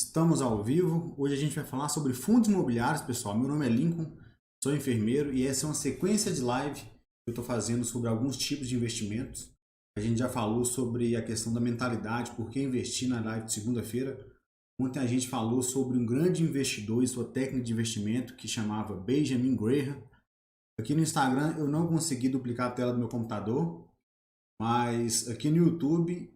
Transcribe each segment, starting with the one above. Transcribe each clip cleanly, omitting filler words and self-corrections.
Estamos ao vivo. Hoje a gente vai falar sobre fundos imobiliários, pessoal. Meu nome é Lincoln, sou enfermeiro e essa é uma sequência de live que eu estou fazendo sobre alguns tipos de investimentos. A gente já falou sobre a questão da mentalidade, por que investir na live de segunda-feira. Ontem a gente falou sobre um grande investidor e sua técnica de investimento que chamava Benjamin Graham. Aqui no Instagram eu não consegui duplicar a tela do meu computador, mas aqui no YouTube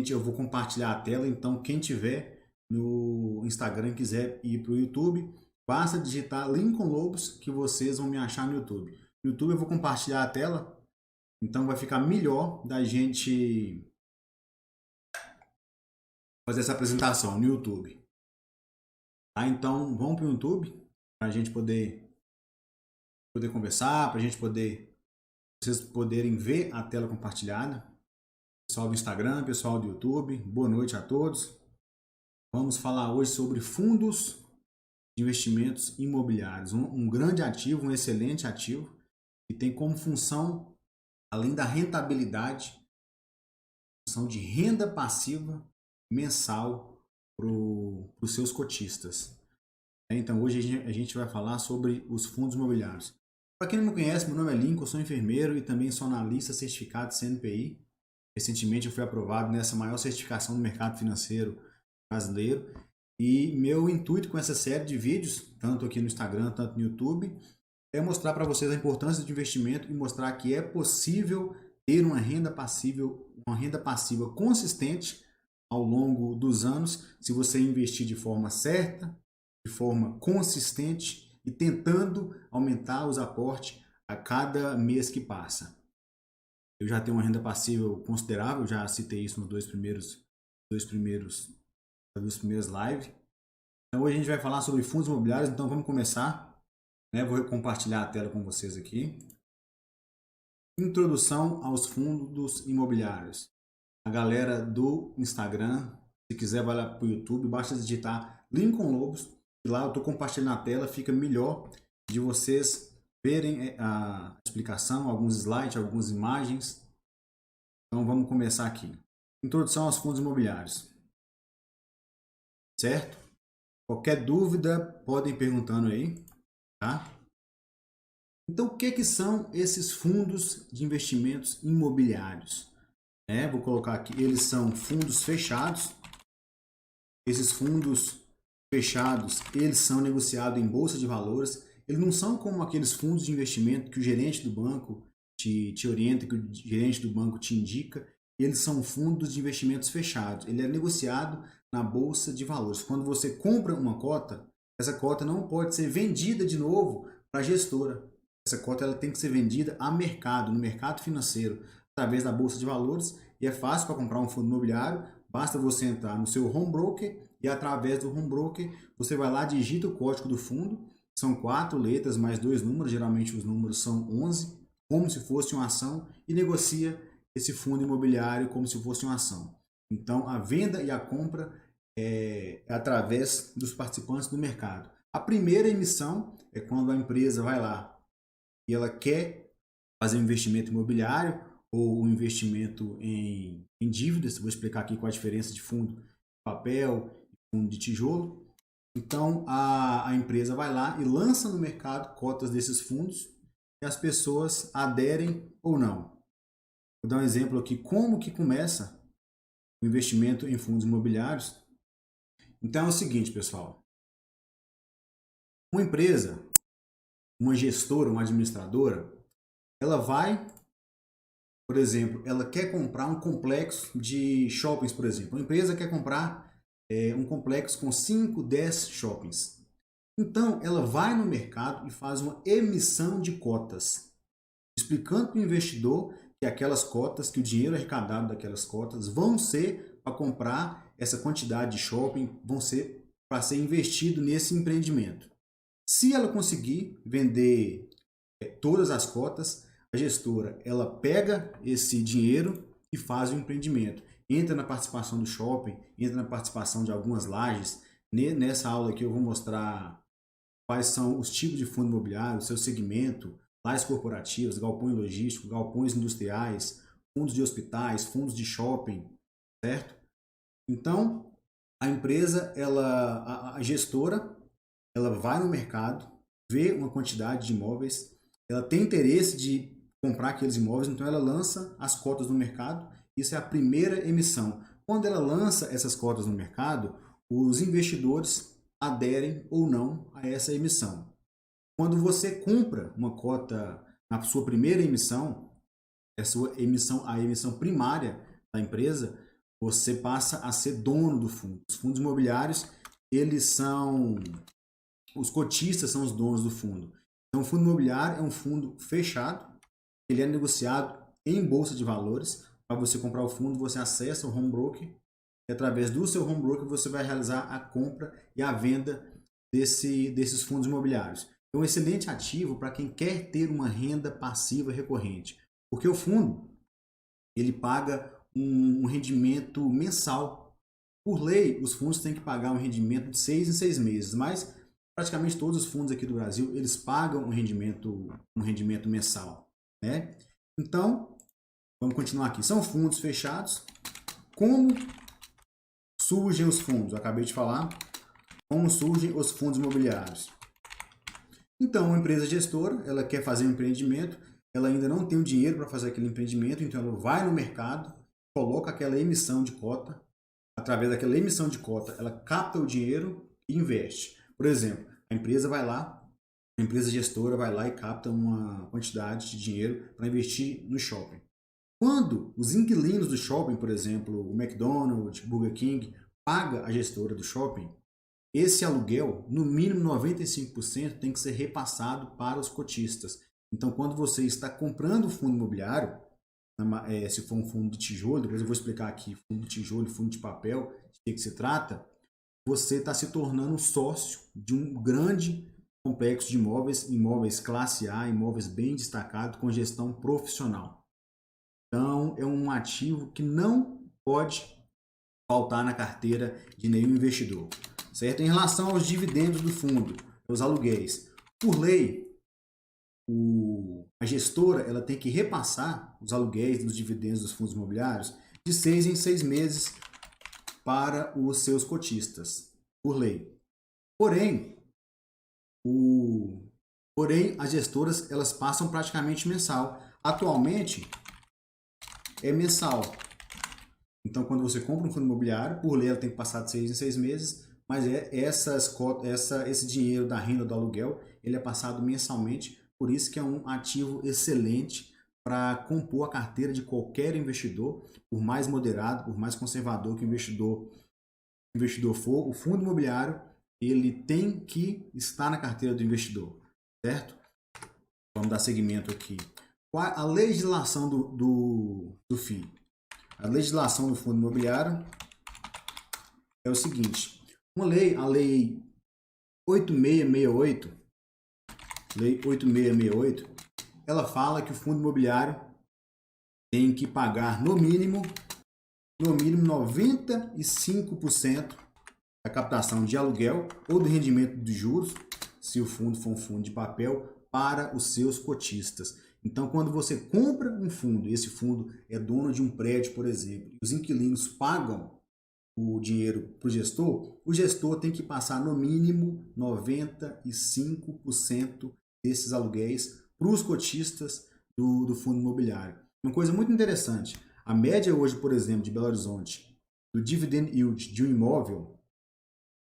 eu vou compartilhar a tela, então quem tiver no Instagram quiser ir para o YouTube, basta digitar Lincoln Lobos que vocês vão me achar no YouTube. No YouTube eu vou compartilhar a tela, então vai ficar melhor da gente fazer essa apresentação no YouTube. Tá? Então vamos para o YouTube para a gente poder conversar, para a gente vocês poderem ver a tela compartilhada. Pessoal do Instagram, pessoal do YouTube, boa noite a todos. Vamos falar hoje sobre fundos de investimentos imobiliários, um grande ativo, um excelente ativo, que tem como função, além da rentabilidade, função de renda passiva mensal para os seus cotistas. Então hoje a gente vai falar sobre os fundos imobiliários. Para quem não me conhece, meu nome é Lincoln, eu sou enfermeiro e também sou analista certificado CNPI. Recentemente eu fui aprovado nessa maior certificação do mercado financeiro brasileiro. E meu intuito com essa série de vídeos, tanto aqui no Instagram, tanto no YouTube, é mostrar para vocês a importância de investimento e mostrar que é possível ter uma renda passiva consistente ao longo dos anos, se você investir de forma certa, de forma consistente e tentando aumentar os aportes a cada mês que passa. Eu já tenho uma renda passiva considerável, já citei isso nos duas primeiras lives. Então hoje a gente vai falar sobre fundos imobiliários, então vamos começar. Vou compartilhar a tela com vocês aqui. Introdução aos fundos imobiliários. A galera do Instagram, se quiser vai lá para o YouTube, basta digitar Lincoln Lobos, e lá eu estou compartilhando a tela, fica melhor de vocês verem a explicação, alguns slides, algumas imagens. Então vamos começar aqui. Introdução aos fundos imobiliários. Certo? Qualquer dúvida, podem ir perguntando aí, tá? Então, o que são esses fundos de investimentos imobiliários? Vou colocar aqui, eles são fundos fechados. Esses fundos fechados, eles são negociados em bolsa de valores. Eles não são como aqueles fundos de investimento que o gerente do banco te orienta, que o gerente do banco te indica. Eles são fundos de investimentos fechados. Ele é negociado na bolsa de valores. Quando você compra uma cota, essa cota não pode ser vendida de novo para a gestora. Essa cota ela tem que ser vendida a mercado, no mercado financeiro, através da bolsa de valores. E é fácil para comprar um fundo imobiliário. Basta você entrar no seu home broker e através do home broker você vai lá, digita o código do fundo. São 4 letras mais 2 números, geralmente os números são 11, como se fosse uma ação, e negocia esse fundo imobiliário como se fosse uma ação. Então, a venda e a compra é através dos participantes do mercado. A primeira emissão é quando a empresa vai lá e ela quer fazer um investimento imobiliário ou um investimento em dívidas. Vou explicar aqui qual a diferença de fundo de papel e fundo de tijolo. Então, a empresa vai lá e lança no mercado cotas desses fundos e as pessoas aderem ou não. Vou dar um exemplo aqui, como que começa o investimento em fundos imobiliários. Então é o seguinte, pessoal. Uma empresa, uma gestora, uma administradora, ela vai, por exemplo, ela quer comprar um complexo de shoppings, por exemplo. Uma empresa quer comprar um complexo com 5, 10 shoppings. Então, ela vai no mercado e faz uma emissão de cotas, explicando para o investidor que aquelas cotas, que o dinheiro arrecadado daquelas cotas vão ser para comprar essa quantidade de shopping, vão ser para ser investido nesse empreendimento. Se ela conseguir vender todas as cotas, a gestora ela pega esse dinheiro e faz o empreendimento. Entra na participação do shopping, entra na participação de algumas lajes. Nessa aula aqui eu vou mostrar quais são os tipos de fundo imobiliário, seu segmento, lajes corporativas, galpões logísticos, galpões industriais, fundos de hospitais, fundos de shopping, certo? Então, A empresa, a gestora, ela vai no mercado, vê uma quantidade de imóveis, ela tem interesse de comprar aqueles imóveis, então ela lança as cotas no mercado. Isso é a primeira emissão. Quando ela lança essas cotas no mercado, os investidores aderem ou não a essa emissão. Quando você compra uma cota na sua primeira emissão, a emissão primária da empresa, você passa a ser dono do fundo. Os fundos imobiliários, os cotistas são os donos do fundo. Então, o fundo imobiliário é um fundo fechado, ele é negociado em bolsa de valores. Para você comprar o fundo, você acessa o home broker e através do seu home broker você vai realizar a compra e a venda desses fundos imobiliários. É um excelente ativo para quem quer ter uma renda passiva recorrente, porque o fundo ele paga um rendimento mensal. Por lei, os fundos têm que pagar um rendimento de 6 em 6 meses, mas praticamente todos os fundos aqui do Brasil, eles pagam um rendimento mensal, né? Então, vamos continuar aqui. São fundos fechados. Como surgem os fundos? Eu acabei de falar. Como surgem os fundos imobiliários? Então, uma empresa gestora, ela quer fazer um empreendimento, ela ainda não tem o dinheiro para fazer aquele empreendimento, então ela vai no mercado, coloca aquela emissão de cota. Através daquela emissão de cota, ela capta o dinheiro e investe. Por exemplo, a empresa gestora vai lá e capta uma quantidade de dinheiro para investir no shopping. Quando os inquilinos do shopping, por exemplo, o McDonald's, Burger King, paga a gestora do shopping, esse aluguel, no mínimo 95%, tem que ser repassado para os cotistas. Então, quando você está comprando fundo imobiliário, se for um fundo de tijolo, depois eu vou explicar aqui, fundo de tijolo, fundo de papel, de que se trata, você está se tornando sócio de um grande complexo de imóveis, imóveis classe A, imóveis bem destacados, com gestão profissional. Então, é um ativo que não pode faltar na carteira de nenhum investidor. Certo? Em relação aos dividendos do fundo, os aluguéis, por lei, a gestora ela tem que repassar os aluguéis dos dividendos dos fundos imobiliários de 6 em 6 meses para os seus cotistas, por lei. Porém, as gestoras elas passam praticamente mensal. Atualmente, é mensal. Então, quando você compra um fundo imobiliário, por lei ela tem que passar de 6 em 6 meses, mas esse dinheiro da renda do aluguel, ele é passado mensalmente, por isso que é um ativo excelente para compor a carteira de qualquer investidor, por mais moderado, por mais conservador que o investidor for, o fundo imobiliário, ele tem que estar na carteira do investidor, certo? Vamos dar seguimento aqui. A legislação do FII. A legislação do fundo imobiliário é o seguinte. A lei 8668, ela fala que o fundo imobiliário tem que pagar no mínimo 95% da captação de aluguel ou do rendimento de juros, se o fundo for um fundo de papel, para os seus cotistas. Então, quando você compra um fundo, e esse fundo é dono de um prédio, por exemplo, e os inquilinos pagam o dinheiro para o gestor tem que passar no mínimo 95% desses aluguéis para os cotistas do fundo imobiliário. Uma coisa muito interessante, a média hoje, por exemplo, de Belo Horizonte, do dividend yield de um imóvel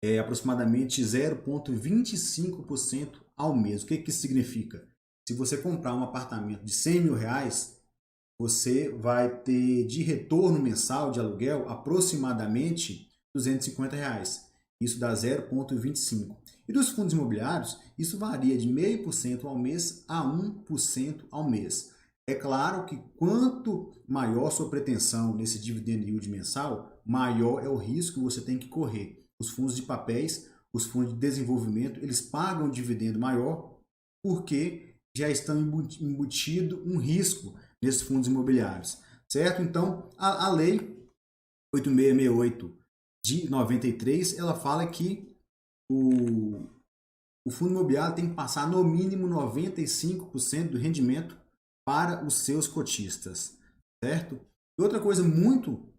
é aproximadamente 0,25% ao mês. O que isso significa? Se você comprar um apartamento de 100 mil reais, você vai ter de retorno mensal de aluguel aproximadamente 250 reais. Isso dá 0,25. E dos fundos imobiliários, isso varia de 0,5% ao mês a 1% ao mês. É claro que quanto maior sua pretensão nesse dividend yield mensal, maior é o risco que você tem que correr. Os fundos de papéis, os fundos de desenvolvimento, eles pagam um dividendo maior porque já estão embutido um risco nesses fundos imobiliários, certo? Então, a lei 8668 de 93, ela fala que o fundo imobiliário tem que passar no mínimo 95% do rendimento para os seus cotistas, certo? E outra coisa muito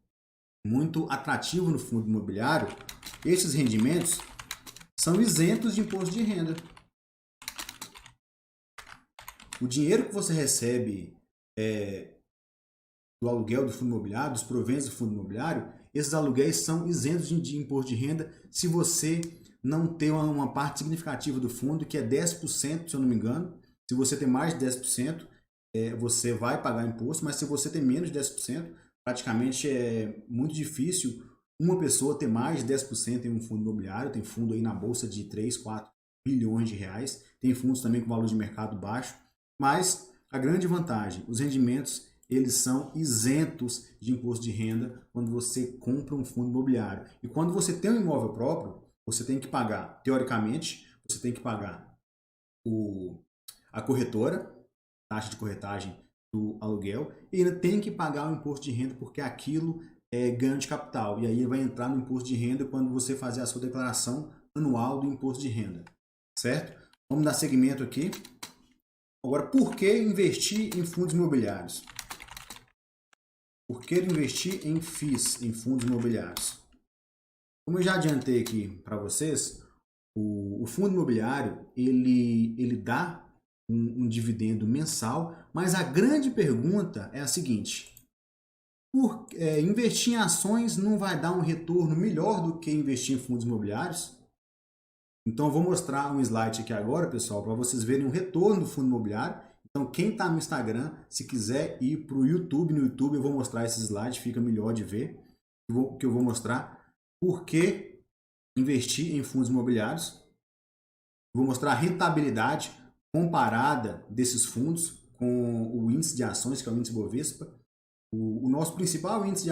muito atrativo no fundo imobiliário, esses rendimentos são isentos de imposto de renda. O dinheiro que você recebe do aluguel do fundo imobiliário, dos proventos do fundo imobiliário, esses aluguéis são isentos de imposto de renda se você não ter uma parte significativa do fundo, que é 10%, se eu não me engano. Se você tem mais de 10%, você vai pagar imposto, mas se você tem menos de 10%, praticamente é muito difícil uma pessoa ter mais de 10% em um fundo imobiliário. Tem fundo aí na bolsa de 3, 4 bilhões de reais. Tem fundos também com valor de mercado baixo. Mas a grande vantagem, os rendimentos, eles são isentos de imposto de renda quando você compra um fundo imobiliário. E quando você tem um imóvel próprio, você tem que pagar, teoricamente, você tem que pagar a corretora, taxa de corretagem do aluguel, e ainda tem que pagar o imposto de renda, porque aquilo é ganho de capital. E aí vai entrar no imposto de renda quando você fazer a sua declaração anual do imposto de renda, certo? Vamos dar seguimento aqui. Agora, por que investir em fundos imobiliários? Por que investir em FIIs, em fundos imobiliários? Como eu já adiantei aqui para vocês, o fundo imobiliário ele dá um dividendo mensal, mas a grande pergunta é a seguinte: investir em ações não vai dar um retorno melhor do que investir em fundos imobiliários? Então eu vou mostrar um slide aqui agora, pessoal, para vocês verem o retorno do fundo imobiliário. Então quem está no Instagram, se quiser ir para o YouTube, no YouTube eu vou mostrar esse slide, fica melhor de ver, que eu vou mostrar por que investir em fundos imobiliários. Vou mostrar a rentabilidade comparada desses fundos com o índice de ações, que é o índice Bovespa. O nosso principal índice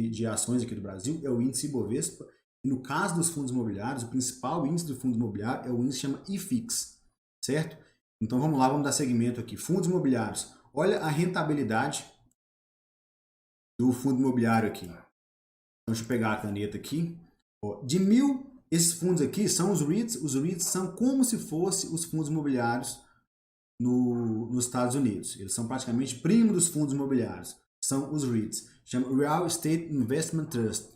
de ações aqui do Brasil é o índice Bovespa. E no caso dos fundos imobiliários, o principal índice do fundo imobiliário é o índice que chama IFIX, certo? Então vamos lá, vamos dar seguimento aqui. Fundos imobiliários. Olha a rentabilidade do fundo imobiliário aqui. Então, deixa eu pegar a caneta aqui. Esses fundos aqui são os REITs. Os REITs são como se fossem os fundos imobiliários nos Estados Unidos. Eles são praticamente primo dos fundos imobiliários. São os REITs. Chama Real Estate Investment Trust.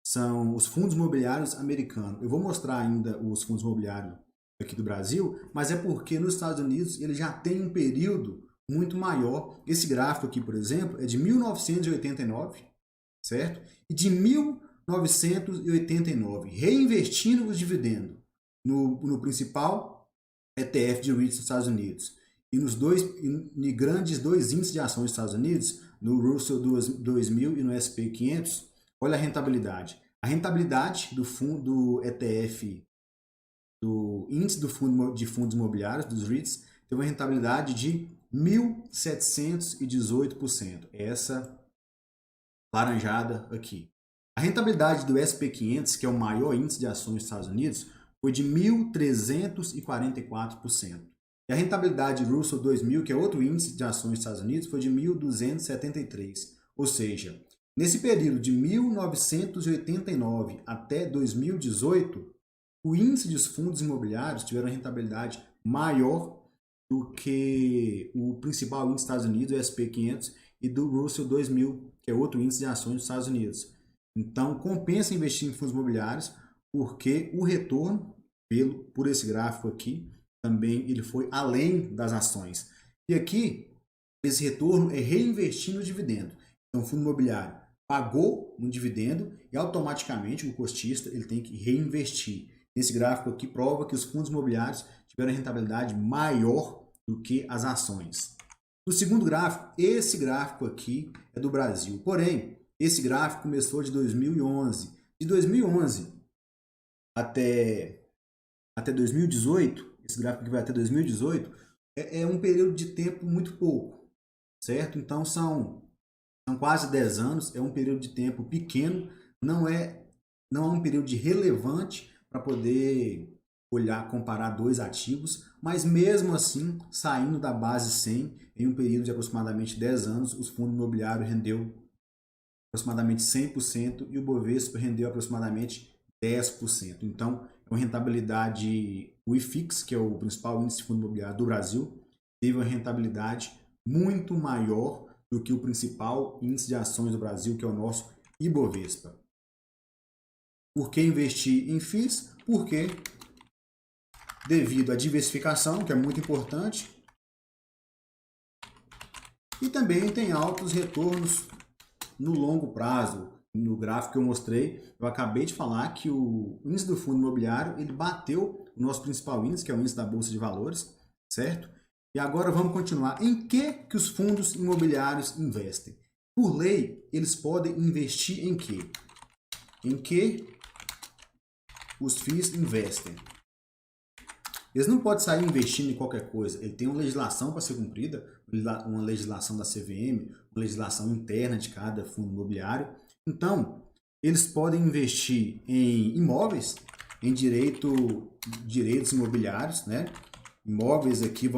São os fundos imobiliários americanos. Eu vou mostrar ainda os fundos imobiliários aqui do Brasil, mas é porque nos Estados Unidos ele já tem um período muito maior. Esse gráfico aqui, por exemplo, é de 1989, certo? E de 1989, reinvestindo os dividendos no principal ETF de REITs dos Estados Unidos e nos grandes dois índices de ações dos Estados Unidos, no Russell 2000 e no S&P 500, olha a rentabilidade. A rentabilidade do fundo ETF, do índice de fundos imobiliários, dos REITs, teve uma rentabilidade de 1.718%. Essa laranjada aqui. A rentabilidade do S&P 500, que é o maior índice de ações dos Estados Unidos, foi de 1.344%. E a rentabilidade do Russell 2000, que é outro índice de ações dos Estados Unidos, foi de 1.273%. Ou seja, nesse período de 1989 até 2018, o índice dos fundos imobiliários tiveram uma rentabilidade maior do que o principal índice dos Estados Unidos, o S&P 500, e do Russell 2000, que é outro índice de ações dos Estados Unidos. Então, compensa investir em fundos imobiliários, porque o retorno, por esse gráfico aqui, também ele foi além das ações. E aqui, esse retorno é reinvestir no dividendo. Então, o fundo imobiliário pagou um dividendo e automaticamente o costista ele tem que reinvestir. Esse gráfico aqui prova que os fundos imobiliários tiveram rentabilidade maior do que as ações. No segundo gráfico, esse gráfico aqui é do Brasil. Porém, esse gráfico começou de 2011. De 2011 até 2018, esse gráfico que vai até 2018, é um período de tempo muito pouco, certo? Então são quase 10 anos, é um período de tempo pequeno, não é um período de relevante para poder comparar dois ativos, mas mesmo assim, saindo da base 100, em um período de aproximadamente 10 anos, os fundos imobiliários rendeu aproximadamente 100% e o Bovespa rendeu aproximadamente 10%. Então, é uma rentabilidade, o IFIX, que é o principal índice de fundo imobiliário do Brasil, teve uma rentabilidade muito maior do que o principal índice de ações do Brasil, que é o nosso Ibovespa. Por que investir em FIIs? Porque, devido à diversificação, que é muito importante, e também tem altos retornos no longo prazo. No gráfico que eu mostrei, eu acabei de falar que o índice do fundo imobiliário ele bateu o nosso principal índice, que é o índice da Bolsa de Valores, certo? E agora vamos continuar. Em que os fundos imobiliários investem? Por lei, eles podem investir em quê? Em que os FIIs investem? Eles não podem sair investindo em qualquer coisa. Ele tem uma legislação para ser cumprida, uma legislação da CVM, uma legislação interna de cada fundo imobiliário. Então, eles podem investir em imóveis, em direitos imobiliários, né? Imóveis aqui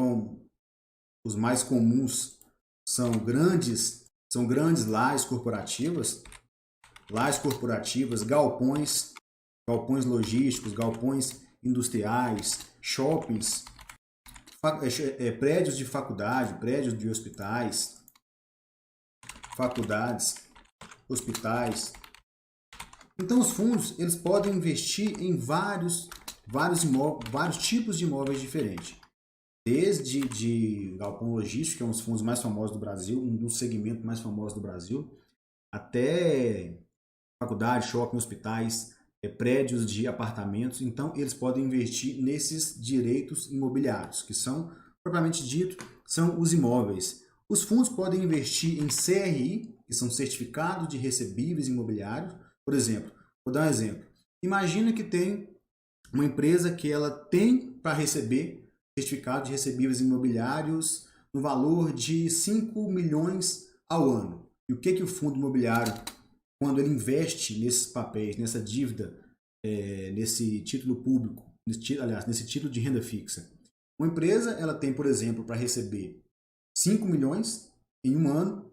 os mais comuns são grandes lajes corporativas, galpões logísticos, galpões industriais, shoppings, prédios de faculdade, prédios de hospitais, faculdades, hospitais. Então os fundos eles podem investir em vários tipos de imóveis diferentes. Desde galpão logístico, que é um dos fundos mais famosos do Brasil, um dos segmentos mais famosos do Brasil, até faculdade, shopping, hospitais, prédios de apartamentos. Então eles podem investir nesses direitos imobiliários, que são, propriamente dito, são os imóveis. Os fundos podem investir em CRI, que são certificados de recebíveis imobiliários. Por exemplo, vou dar um exemplo. Imagina que tem uma empresa que ela tem para receber certificado de recebíveis imobiliários no valor de 5 milhões ao ano. E o que o fundo imobiliário, quando ele investe nesses papéis, nessa dívida, nesse título público, nesse título de renda fixa, uma empresa ela tem, por exemplo, para receber 5 milhões em um ano,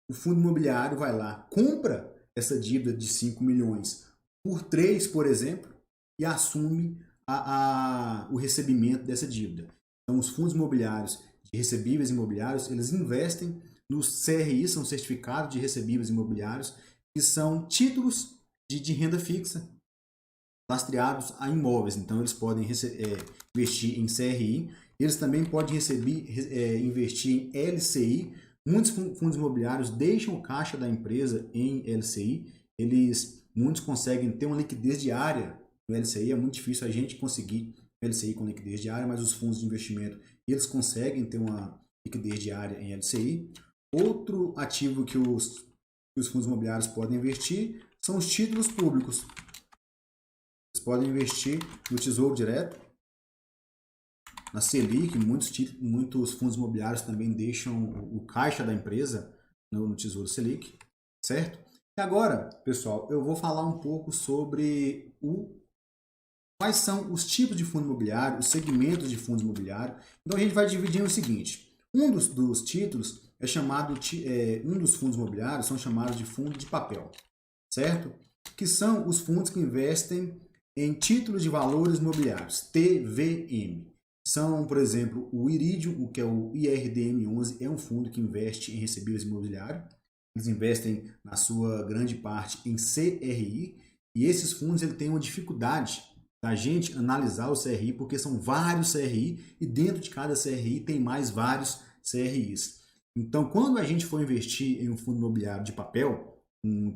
o fundo imobiliário vai lá, compra essa dívida de 5 milhões por 3, por exemplo, e assume o recebimento dessa dívida. Então, os fundos imobiliários de recebíveis imobiliários, eles investem nos CRI, são certificados de recebíveis imobiliários, que são títulos de renda fixa lastreados a imóveis. Então, eles podem investir em CRI, eles também podem investir em LCI. Muitos fundos imobiliários deixam o caixa da empresa em LCI, muitos conseguem ter uma liquidez diária no LCI, é muito difícil a gente conseguir LCI com liquidez diária, mas os fundos de investimento eles conseguem ter uma liquidez diária em LCI. Outro ativo que os fundos imobiliários podem investir são os títulos públicos. Eles podem investir no Tesouro Direto, na Selic, muitos fundos imobiliários também deixam o caixa da empresa no Tesouro Selic, certo? E agora, pessoal, eu vou falar um pouco sobre quais são os tipos de fundo imobiliário, os segmentos de fundos imobiliários. Então a gente vai dividir no seguinte: um dos títulos é chamado, um dos fundos imobiliários são chamados de fundo de papel, certo? Que são os fundos que investem em títulos de valores imobiliários, TVM. São, por exemplo, o Iridium, que é o IRDM11, é um fundo que investe em recebíveis imobiliários. Eles investem, na sua grande parte, em CRI. E esses fundos têm uma dificuldade da gente analisar o CRI, porque são vários CRI e dentro de cada CRI tem mais vários CRIs. Então, quando a gente for investir em um fundo imobiliário de papel, um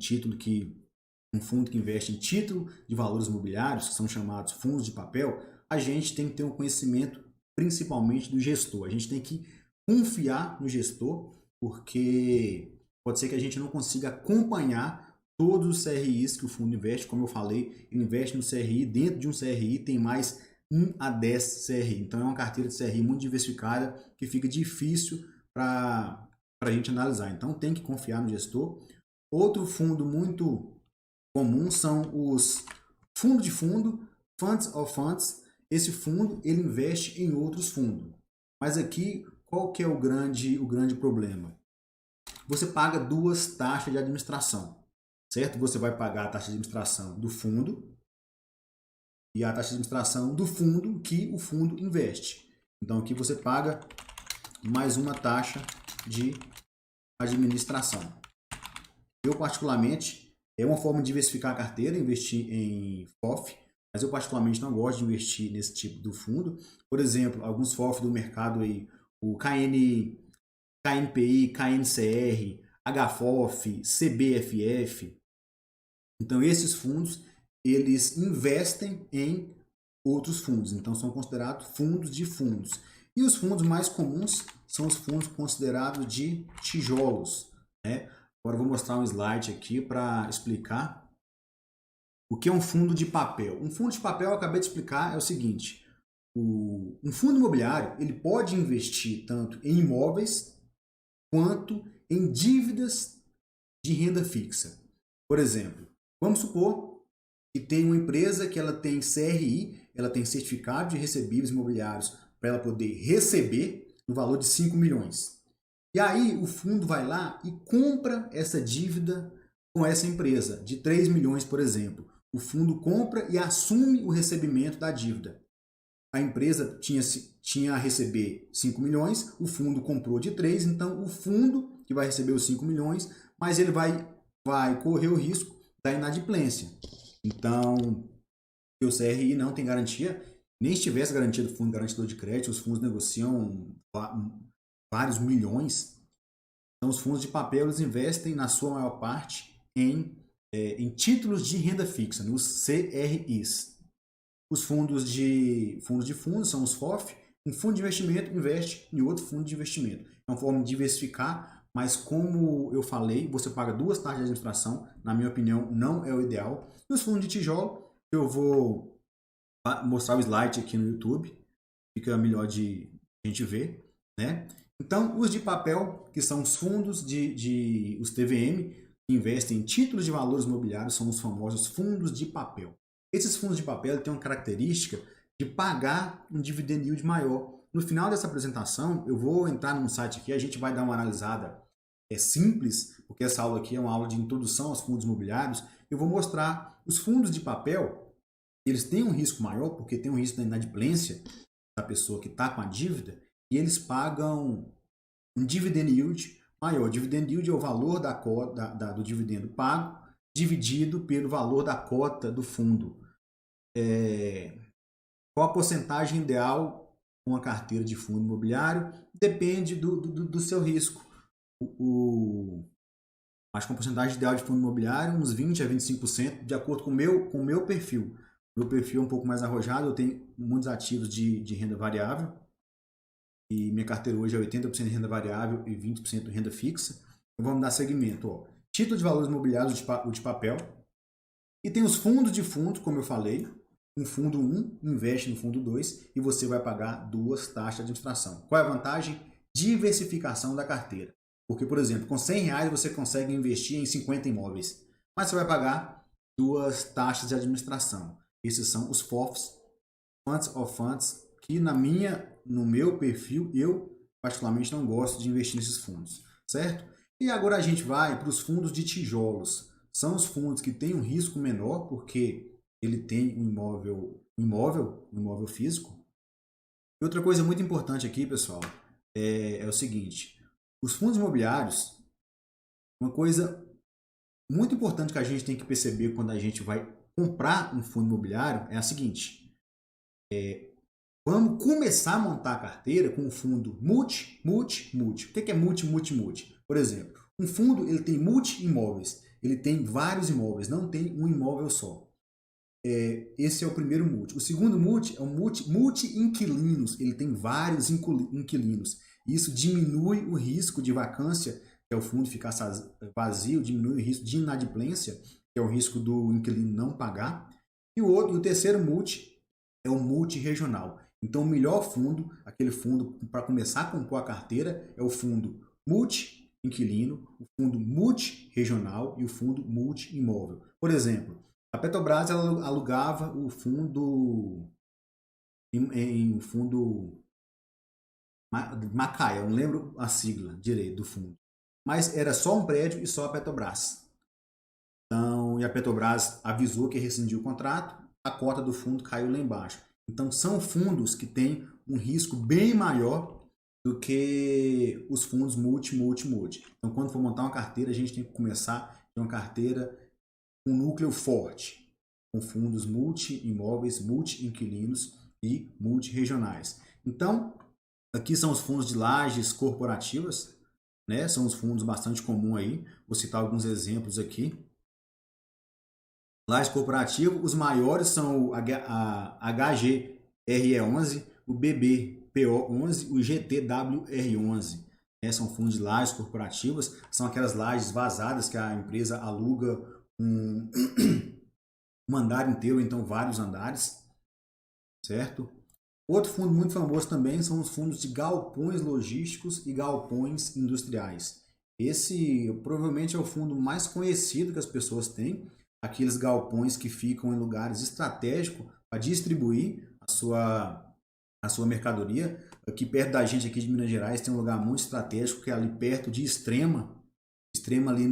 fundo que investe em título de valores imobiliários, que são chamados fundos de papel, a gente tem que ter um conhecimento principalmente do gestor. A gente tem que confiar no gestor, porque pode ser que a gente não consiga acompanhar todos os CRIs que o fundo investe. Como eu falei, ele investe no CRI, dentro de um CRI tem mais 1 a 10 CRI. Então é uma carteira de CRI muito diversificada que fica difícil para a gente analisar. Então tem que confiar no gestor. Outro fundo muito comum são os fundos de fundo, Funds of Funds. Esse fundo ele investe em outros fundos. Mas aqui, qual que é o grande problema? Você paga 2 taxas de administração, certo? Você vai pagar a taxa de administração do fundo e a taxa de administração do fundo que o fundo investe. Então aqui você paga mais uma taxa de administração. Eu particularmente É uma forma de diversificar a carteira, investir em FOF, mas eu particularmente não gosto de investir nesse tipo de fundo. Por exemplo, alguns FOF do mercado aí, o KNPI, KNCR, HFOF, CBFF. Então esses fundos, eles investem em outros fundos, então são considerados fundos de fundos. E os fundos mais comuns são os fundos considerados de tijolos, né? Agora eu vou mostrar um slide aqui para explicar o que é um fundo de papel. Um fundo de papel, eu acabei de explicar, é o seguinte: um fundo imobiliário ele pode investir tanto em imóveis quanto em dívidas de renda fixa. Por exemplo, vamos supor que tem uma empresa que ela tem CRI, ela tem certificado de recebíveis imobiliários para ela poder receber no valor de 5 milhões. E aí o fundo vai lá e compra essa dívida com essa empresa de 3 milhões, por exemplo. O fundo compra e assume o recebimento da dívida. A empresa tinha a receber 5 milhões, o fundo comprou de 3, então o fundo que vai receber os 5 milhões, mas ele vai correr o risco da inadimplência. Então, o CRI não tem garantia, nem se tivesse garantia do fundo garantidor de crédito, os fundos negociam vários milhões. Então, os fundos de papel eles investem, na sua maior parte, em títulos de renda fixa, nos CRIs. Os fundos de fundos são os FOF. Um fundo de investimento investe em outro fundo de investimento. É uma forma de diversificar, mas como eu falei, você paga 2 taxas de administração, na minha opinião, não é o ideal. E os fundos de tijolo, eu vou mostrar o slide aqui no YouTube, fica melhor de a gente ver, né? Então, os de papel, que são os fundos os TVM, que investem em títulos de valores imobiliários, são os famosos fundos de papel. Esses fundos de papel têm uma característica de pagar um dividend yield maior. No final dessa apresentação, eu vou entrar num site aqui, a gente vai dar uma analisada simples, porque essa aula aqui é uma aula de introdução aos fundos imobiliários. Eu vou mostrar os fundos de papel, eles têm um risco maior, porque tem um risco da inadimplência da pessoa que está com a dívida, e eles pagam um dividend yield maior. O dividend yield é o valor do dividendo pago dividido pelo valor da cota do fundo. Qual a porcentagem ideal com uma carteira de fundo imobiliário? Depende do seu risco. Acho que a porcentagem ideal de fundo imobiliário uns 20 a 25%, de acordo com o meu perfil. Meu perfil é um pouco mais arrojado, eu tenho muitos ativos de renda variável. E minha carteira hoje é 80% de renda variável e 20% de renda fixa. Então vamos dar segmento. Ó. Título de valores imobiliários de papel. E tem os fundos de fundos, como eu falei. Um fundo 1 investe no fundo 2 e você vai pagar 2 taxas de administração. Qual é a vantagem? Diversificação da carteira. Porque, por exemplo, com R$100 você consegue investir em 50 imóveis. Mas você vai pagar 2 taxas de administração. Esses são os FOFs, Funds of Funds, que no meu perfil, eu particularmente não gosto de investir nesses fundos, certo? E agora a gente vai para os fundos de tijolos. São os fundos que têm um risco menor, porque ele tem um imóvel físico. E outra coisa muito importante aqui, pessoal, é o seguinte: os fundos imobiliários, uma coisa muito importante que a gente tem que perceber quando a gente vai comprar um fundo imobiliário é a seguinte: vamos começar a montar a carteira com um fundo multi. O que é multi? Por exemplo, um fundo ele tem multi-imóveis, ele tem vários imóveis, não tem um imóvel só. Esse é o primeiro multi. O segundo multi é o multi-inquilinos, ele tem vários inquilinos. Isso diminui o risco de vacância, que é o fundo ficar vazio, diminui o risco de inadimplência, que é o risco do inquilino não pagar. E o terceiro multi é o multi-regional. Então, o melhor fundo, aquele fundo para começar a compor a carteira, é o fundo multi-inquilino, o fundo multi-regional e o fundo multi-imóvel. Por exemplo, a Petrobras ela alugava o fundo em fundo Macaé, eu não lembro a sigla direito do fundo, mas era só um prédio e só a Petrobras. Então, e a Petrobras avisou que rescindiu o contrato, a cota do fundo caiu lá embaixo. Então, são fundos que têm um risco bem maior do que os fundos multi. Então, quando for montar uma carteira, a gente tem que começar de uma carteira um núcleo forte, com fundos multi-imóveis, multi-inquilinos e multi-regionais. Então, aqui são os fundos de lajes corporativas, né? São os fundos bastante comuns aí. Vou citar alguns exemplos aqui. Laje corporativo, os maiores são a HGRE11, o BBPO11, o GTWR11. São fundos de lajes corporativas, são aquelas lajes vazadas que a empresa aluga um, um andar inteiro, então vários andares, certo? Outro fundo muito famoso também são os fundos de galpões logísticos e galpões industriais. Esse provavelmente é o fundo mais conhecido que as pessoas têm, aqueles galpões que ficam em lugares estratégicos para distribuir a sua mercadoria. Aqui perto da gente, aqui de Minas Gerais, tem um lugar muito estratégico que é ali perto de Extrema ali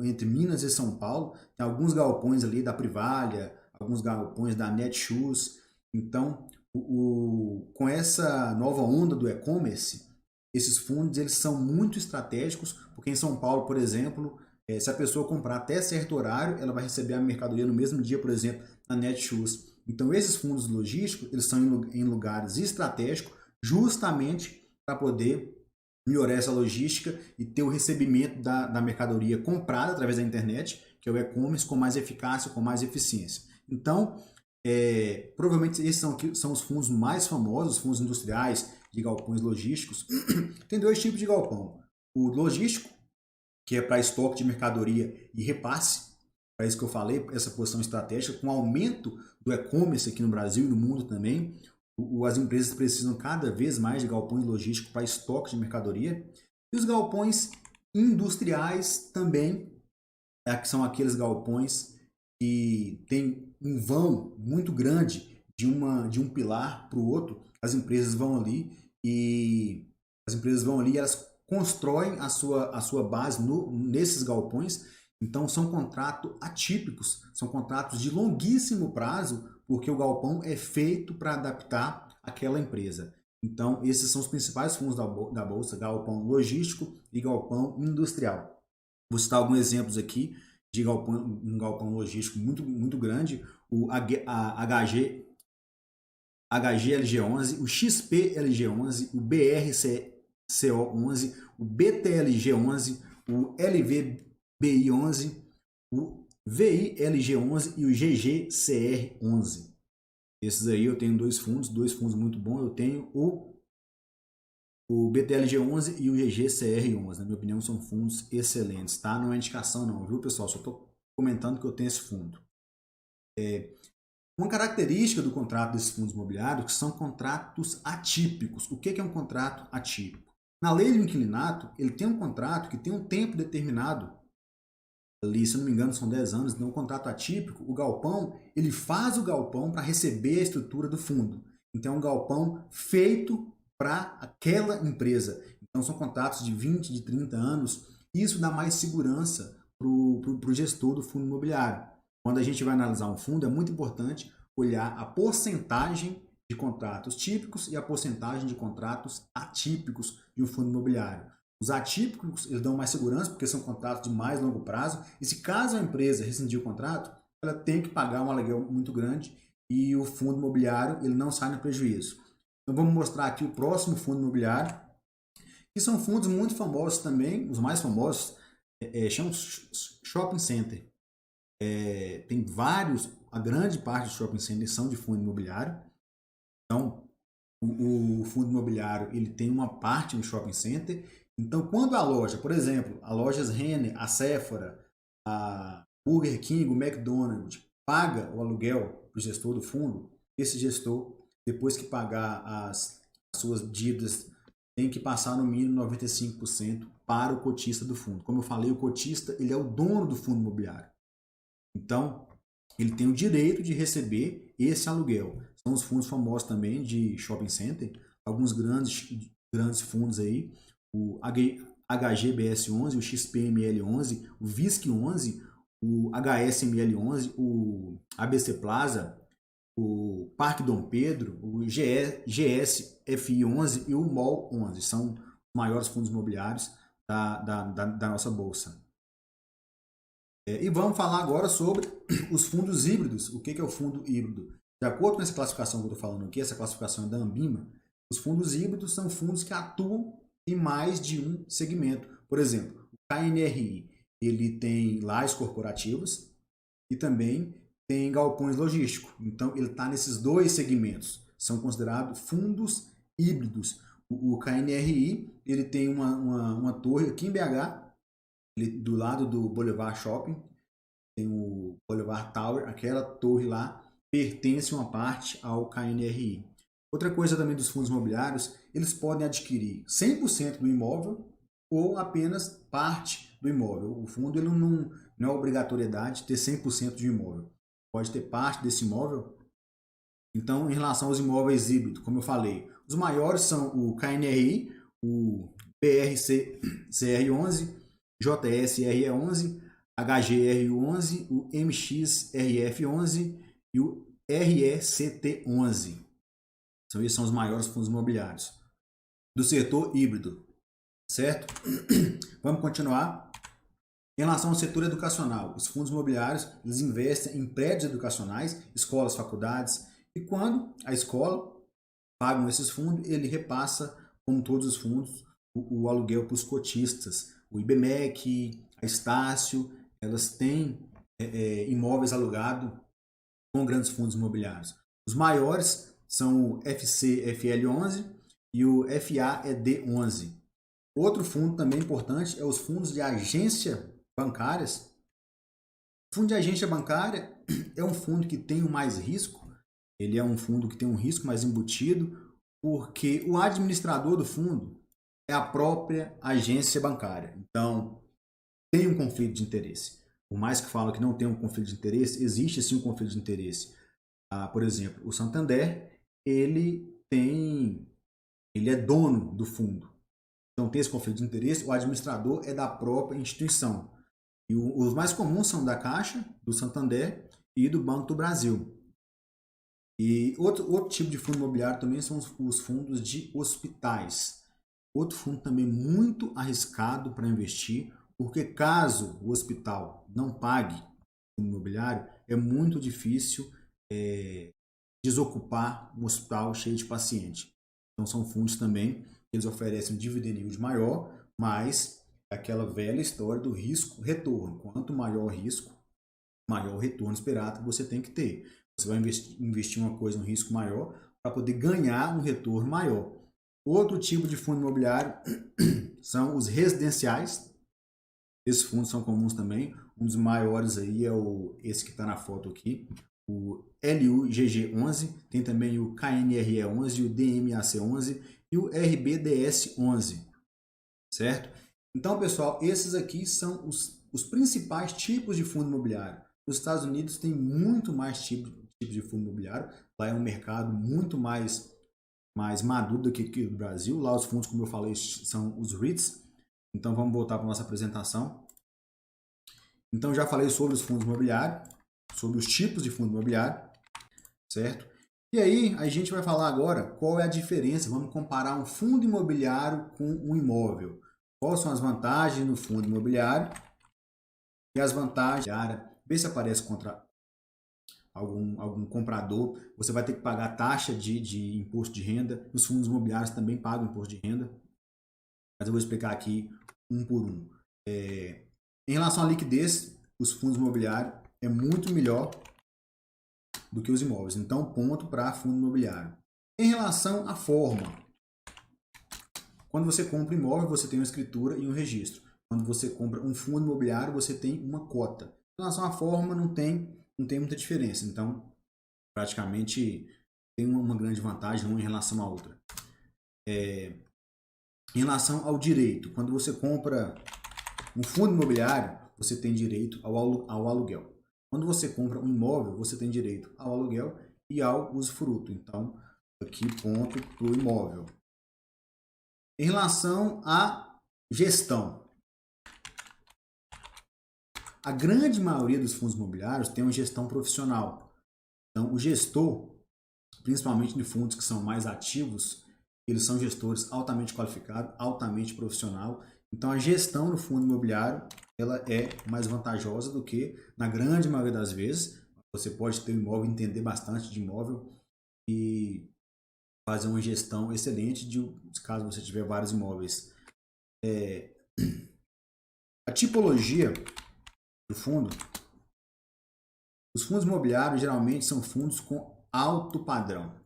entre Minas e São Paulo. Tem alguns galpões ali da Privalha, alguns galpões da Netshoes. Então, com essa nova onda do e-commerce, esses fundos eles são muito estratégicos, porque em São Paulo, por exemplo, se a pessoa comprar até certo horário, ela vai receber a mercadoria no mesmo dia, por exemplo, na Netshoes. Então, esses fundos logísticos, eles são em lugares estratégicos, justamente para poder melhorar essa logística e ter o recebimento da mercadoria comprada através da internet, que é o e-commerce, com mais eficácia, com mais eficiência. Então, provavelmente esses são os fundos mais famosos, os fundos industriais de galpões logísticos. Tem dois tipos de galpão. O logístico, que é para estoque de mercadoria e repasse, para isso que eu falei, essa posição estratégica, com o aumento do e-commerce aqui no Brasil e no mundo também, as empresas precisam cada vez mais de galpões logísticos para estoque de mercadoria. E os galpões industriais também, que são aqueles galpões que têm um vão muito grande de um pilar para o outro. As empresas vão ali e elas constroem a sua base nesses galpões. Então são contratos atípicos, são contratos de longuíssimo prazo, porque o galpão é feito para adaptar aquela empresa. Então esses são os principais fundos da Bolsa, galpão logístico e galpão industrial. Vou citar alguns exemplos aqui de um galpão logístico muito grande, o HGLG11, o XPLG11, o BRCO11, o BTLG11, o LVBI11, o VILG11 e o GGCR11. Esses aí eu tenho dois fundos muito bons. Eu tenho o BTLG11 e o GGCR11. Na minha opinião, são fundos excelentes, tá? Não é indicação não, viu, pessoal? Só estou comentando que eu tenho esse fundo. Uma característica do contrato desses fundos imobiliários são contratos atípicos. O que é um contrato atípico? Na lei do inquilinato, ele tem um contrato que tem um tempo determinado. Ali, se eu não me engano, são 10 anos. Então, um contrato atípico, o galpão, ele faz o galpão para receber a estrutura do fundo. Então, é um galpão feito para aquela empresa. Então, são contratos de 20, de 30 anos. Isso dá mais segurança para o gestor do fundo imobiliário. Quando a gente vai analisar um fundo, é muito importante olhar a porcentagem de contratos típicos e a porcentagem de contratos atípicos de um fundo imobiliário. Os atípicos, eles dão mais segurança porque são contratos de mais longo prazo e se caso a empresa rescindir o contrato, ela tem que pagar um aluguel muito grande e o fundo imobiliário ele não sai no prejuízo. Então vamos mostrar aqui o próximo fundo imobiliário, que são fundos muito famosos também, os mais famosos chamam Shopping Center. Tem vários, a grande parte dos shopping centers são de fundo imobiliário. Então, o fundo imobiliário ele tem uma parte no shopping center. Então, quando a loja, por exemplo, a lojas Renner, a Sephora, a Burger King, o McDonald's, paga o aluguel para o gestor do fundo, esse gestor, depois que pagar as suas dívidas, tem que passar no mínimo 95% para o cotista do fundo. Como eu falei, o cotista ele é o dono do fundo imobiliário. Então, ele tem o direito de receber esse aluguel. São os fundos famosos também de shopping center, alguns grandes fundos aí, o HGBS11, o XPML11, o VISC11, o HSML11, o ABC Plaza, o Parque Dom Pedro, o GSFI11 e o MOL11. São os maiores fundos imobiliários da nossa bolsa. E vamos falar agora sobre os fundos híbridos. O que é o fundo híbrido? De acordo com essa classificação que eu estou falando aqui, essa classificação é da Ambima, os fundos híbridos são fundos que atuam em mais de um segmento. Por exemplo, o KNRI, ele tem lajes corporativas e também tem galpões logísticos. Então, ele está nesses dois segmentos. São considerados fundos híbridos. O KNRI, ele tem uma torre aqui em BH, do lado do Boulevard Shopping, tem o Boulevard Tower, aquela torre lá pertence uma parte ao KNRI. Outra coisa também dos fundos imobiliários, eles podem adquirir 100% do imóvel ou apenas parte do imóvel. O fundo ele não é obrigatoriedade de ter 100% de imóvel. Pode ter parte desse imóvel. Então, em relação aos imóveis híbridos, como eu falei, os maiores são o KNRI, o PRCR11, JSRE11, HGR11, o MXRF11 e o RECT11. Então, esses são os maiores fundos imobiliários do setor híbrido, certo? Vamos continuar. Em relação ao setor educacional, os fundos imobiliários eles investem em prédios educacionais, escolas, faculdades, e quando a escola paga esses fundos, ele repassa, como todos os fundos, o aluguel para os cotistas. O IBMEC, a Estácio, elas têm imóveis alugados com grandes fundos imobiliários. Os maiores são o FCFL11 e o FAED11. Outro fundo também importante é os fundos de agência bancárias. O fundo de agência bancária é um fundo que tem mais risco. Ele é um fundo que tem um risco mais embutido, porque o administrador do fundo é a própria agência bancária. Então, tem um conflito de interesse. Por mais que fala que não tem um conflito de interesse, existe sim um conflito de interesse. Por exemplo, o Santander, ele é dono do fundo. Então, tem esse conflito de interesse, o administrador é da própria instituição. E os mais comuns são da Caixa, do Santander e do Banco do Brasil. E outro tipo de fundo imobiliário também são os fundos de hospitais. Outro fundo também muito arriscado para investir, porque caso o hospital não pague o fundo imobiliário, é muito difícil desocupar um hospital cheio de paciente. Então são fundos também que eles oferecem um dividend yield maior, mas aquela velha história do risco-retorno. Quanto maior o risco, maior o retorno esperado que você tem que ter. Você vai investir uma coisa, um risco maior, para poder ganhar um retorno maior. Outro tipo de fundo imobiliário são os residenciais. Esses fundos são comuns também. Um dos maiores aí é esse que está na foto aqui, o LUGG11. Tem também o KNRE11, o DMAC11 e o RBDS11. Certo? Então, pessoal, esses aqui são os principais tipos de fundo imobiliário. Nos Estados Unidos tem muito mais tipos de fundo imobiliário. Lá é um mercado muito mais maduro do que aqui no Brasil. Lá os fundos, como eu falei, são os REITs. Então vamos voltar para a nossa apresentação. Então já falei sobre os fundos imobiliários, sobre os tipos de fundo imobiliário, certo? E aí a gente vai falar agora qual é a diferença. Vamos comparar um fundo imobiliário com um imóvel. Quais são as vantagens do fundo imobiliário e as vantagens da área. Ver se aparece contra algum comprador. Você vai ter que pagar taxa de imposto de renda. Os fundos imobiliários também pagam imposto de renda. Mas eu vou explicar aqui um por um. Em relação à liquidez, os fundos imobiliários é muito melhor do que os imóveis. Então, ponto para fundo imobiliário. Em relação à forma, quando você compra imóvel, você tem uma escritura e um registro. Quando você compra um fundo imobiliário, você tem uma cota. Em relação à forma, não tem muita diferença. Então, praticamente, tem uma grande vantagem uma em relação à outra. Em relação ao direito, quando você compra um fundo imobiliário, você tem direito ao aluguel. Quando você compra um imóvel, você tem direito ao aluguel e ao usufruto. Então, aqui ponto para o imóvel. Em relação à gestão, a grande maioria dos fundos imobiliários tem uma gestão profissional. Então, o gestor, principalmente de fundos que são mais ativos, eles são gestores altamente qualificados, altamente profissional. Então a gestão no fundo imobiliário ela é mais vantajosa do que na grande maioria das vezes. Você pode ter um imóvel, entender bastante de imóvel e fazer uma gestão excelente de caso você tiver vários imóveis. A tipologia do fundo, os fundos imobiliários geralmente são fundos com alto padrão.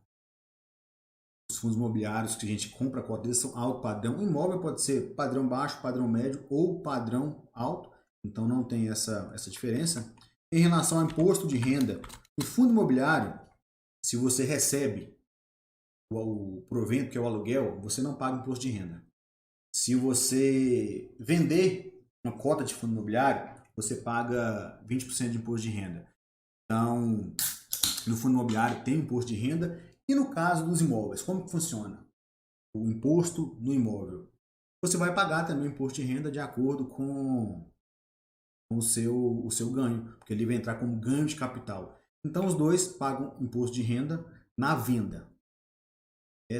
Os fundos imobiliários que a gente compra a cota deles são alto padrão. O imóvel pode ser padrão baixo, padrão médio ou padrão alto, então não tem essa diferença. Em relação ao imposto de renda, no fundo imobiliário, se você recebe o provento, que é o aluguel, você não paga imposto de renda. Se você vender uma cota de fundo imobiliário, você paga 20% de imposto de renda. Então, no fundo imobiliário tem imposto de renda. E no caso dos imóveis, como que funciona? O imposto no imóvel. Você vai pagar também o imposto de renda de acordo com o seu ganho, porque ele vai entrar como ganho de capital. Então, os dois pagam imposto de renda na venda.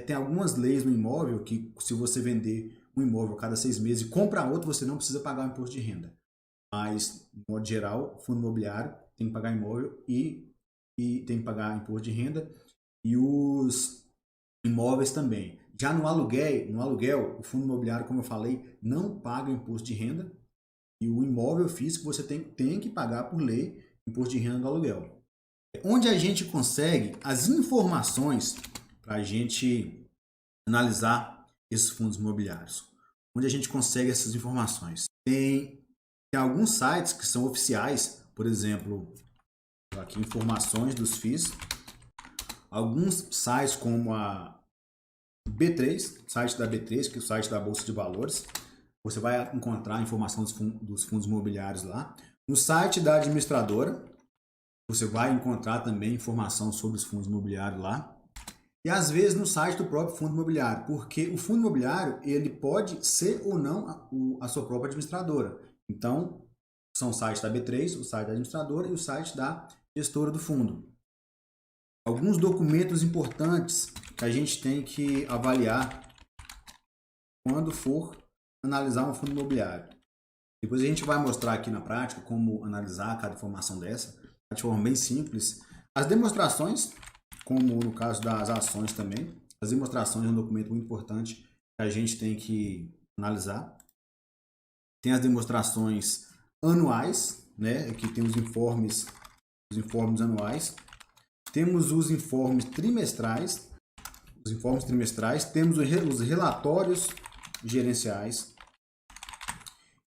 Tem algumas leis no imóvel que, se você vender um imóvel a cada 6 meses e comprar outro, você não precisa pagar o imposto de renda. Mas, de modo geral, o fundo imobiliário tem que pagar imóvel e tem que pagar imposto de renda. E os imóveis também. Já no aluguel, o fundo imobiliário, como eu falei, não paga imposto de renda. E o imóvel físico você tem que pagar por lei imposto de renda do aluguel. Onde a gente consegue as informações para a gente analisar esses fundos imobiliários? Onde a gente consegue essas informações? Tem alguns sites que são oficiais, por exemplo, aqui informações dos FIIs. Alguns sites como a B3, site da B3, que é o site da Bolsa de Valores, você vai encontrar informação dos fundos imobiliários lá. No site da administradora, você vai encontrar também informação sobre os fundos imobiliários lá. E às vezes no site do próprio fundo imobiliário, porque o fundo imobiliário ele pode ser ou não a sua própria administradora. Então, são o site da B3, o site da administradora e o site da gestora do fundo. Alguns documentos importantes que a gente tem que avaliar quando for analisar um fundo imobiliário. Depois a gente vai mostrar aqui na prática como analisar cada informação dessa, de forma bem simples. As demonstrações, como no caso das ações também, as demonstrações é um documento muito importante que a gente tem que analisar. Tem as demonstrações anuais, né? Aqui tem os informes anuais. Temos os informes trimestrais. Temos os relatórios gerenciais.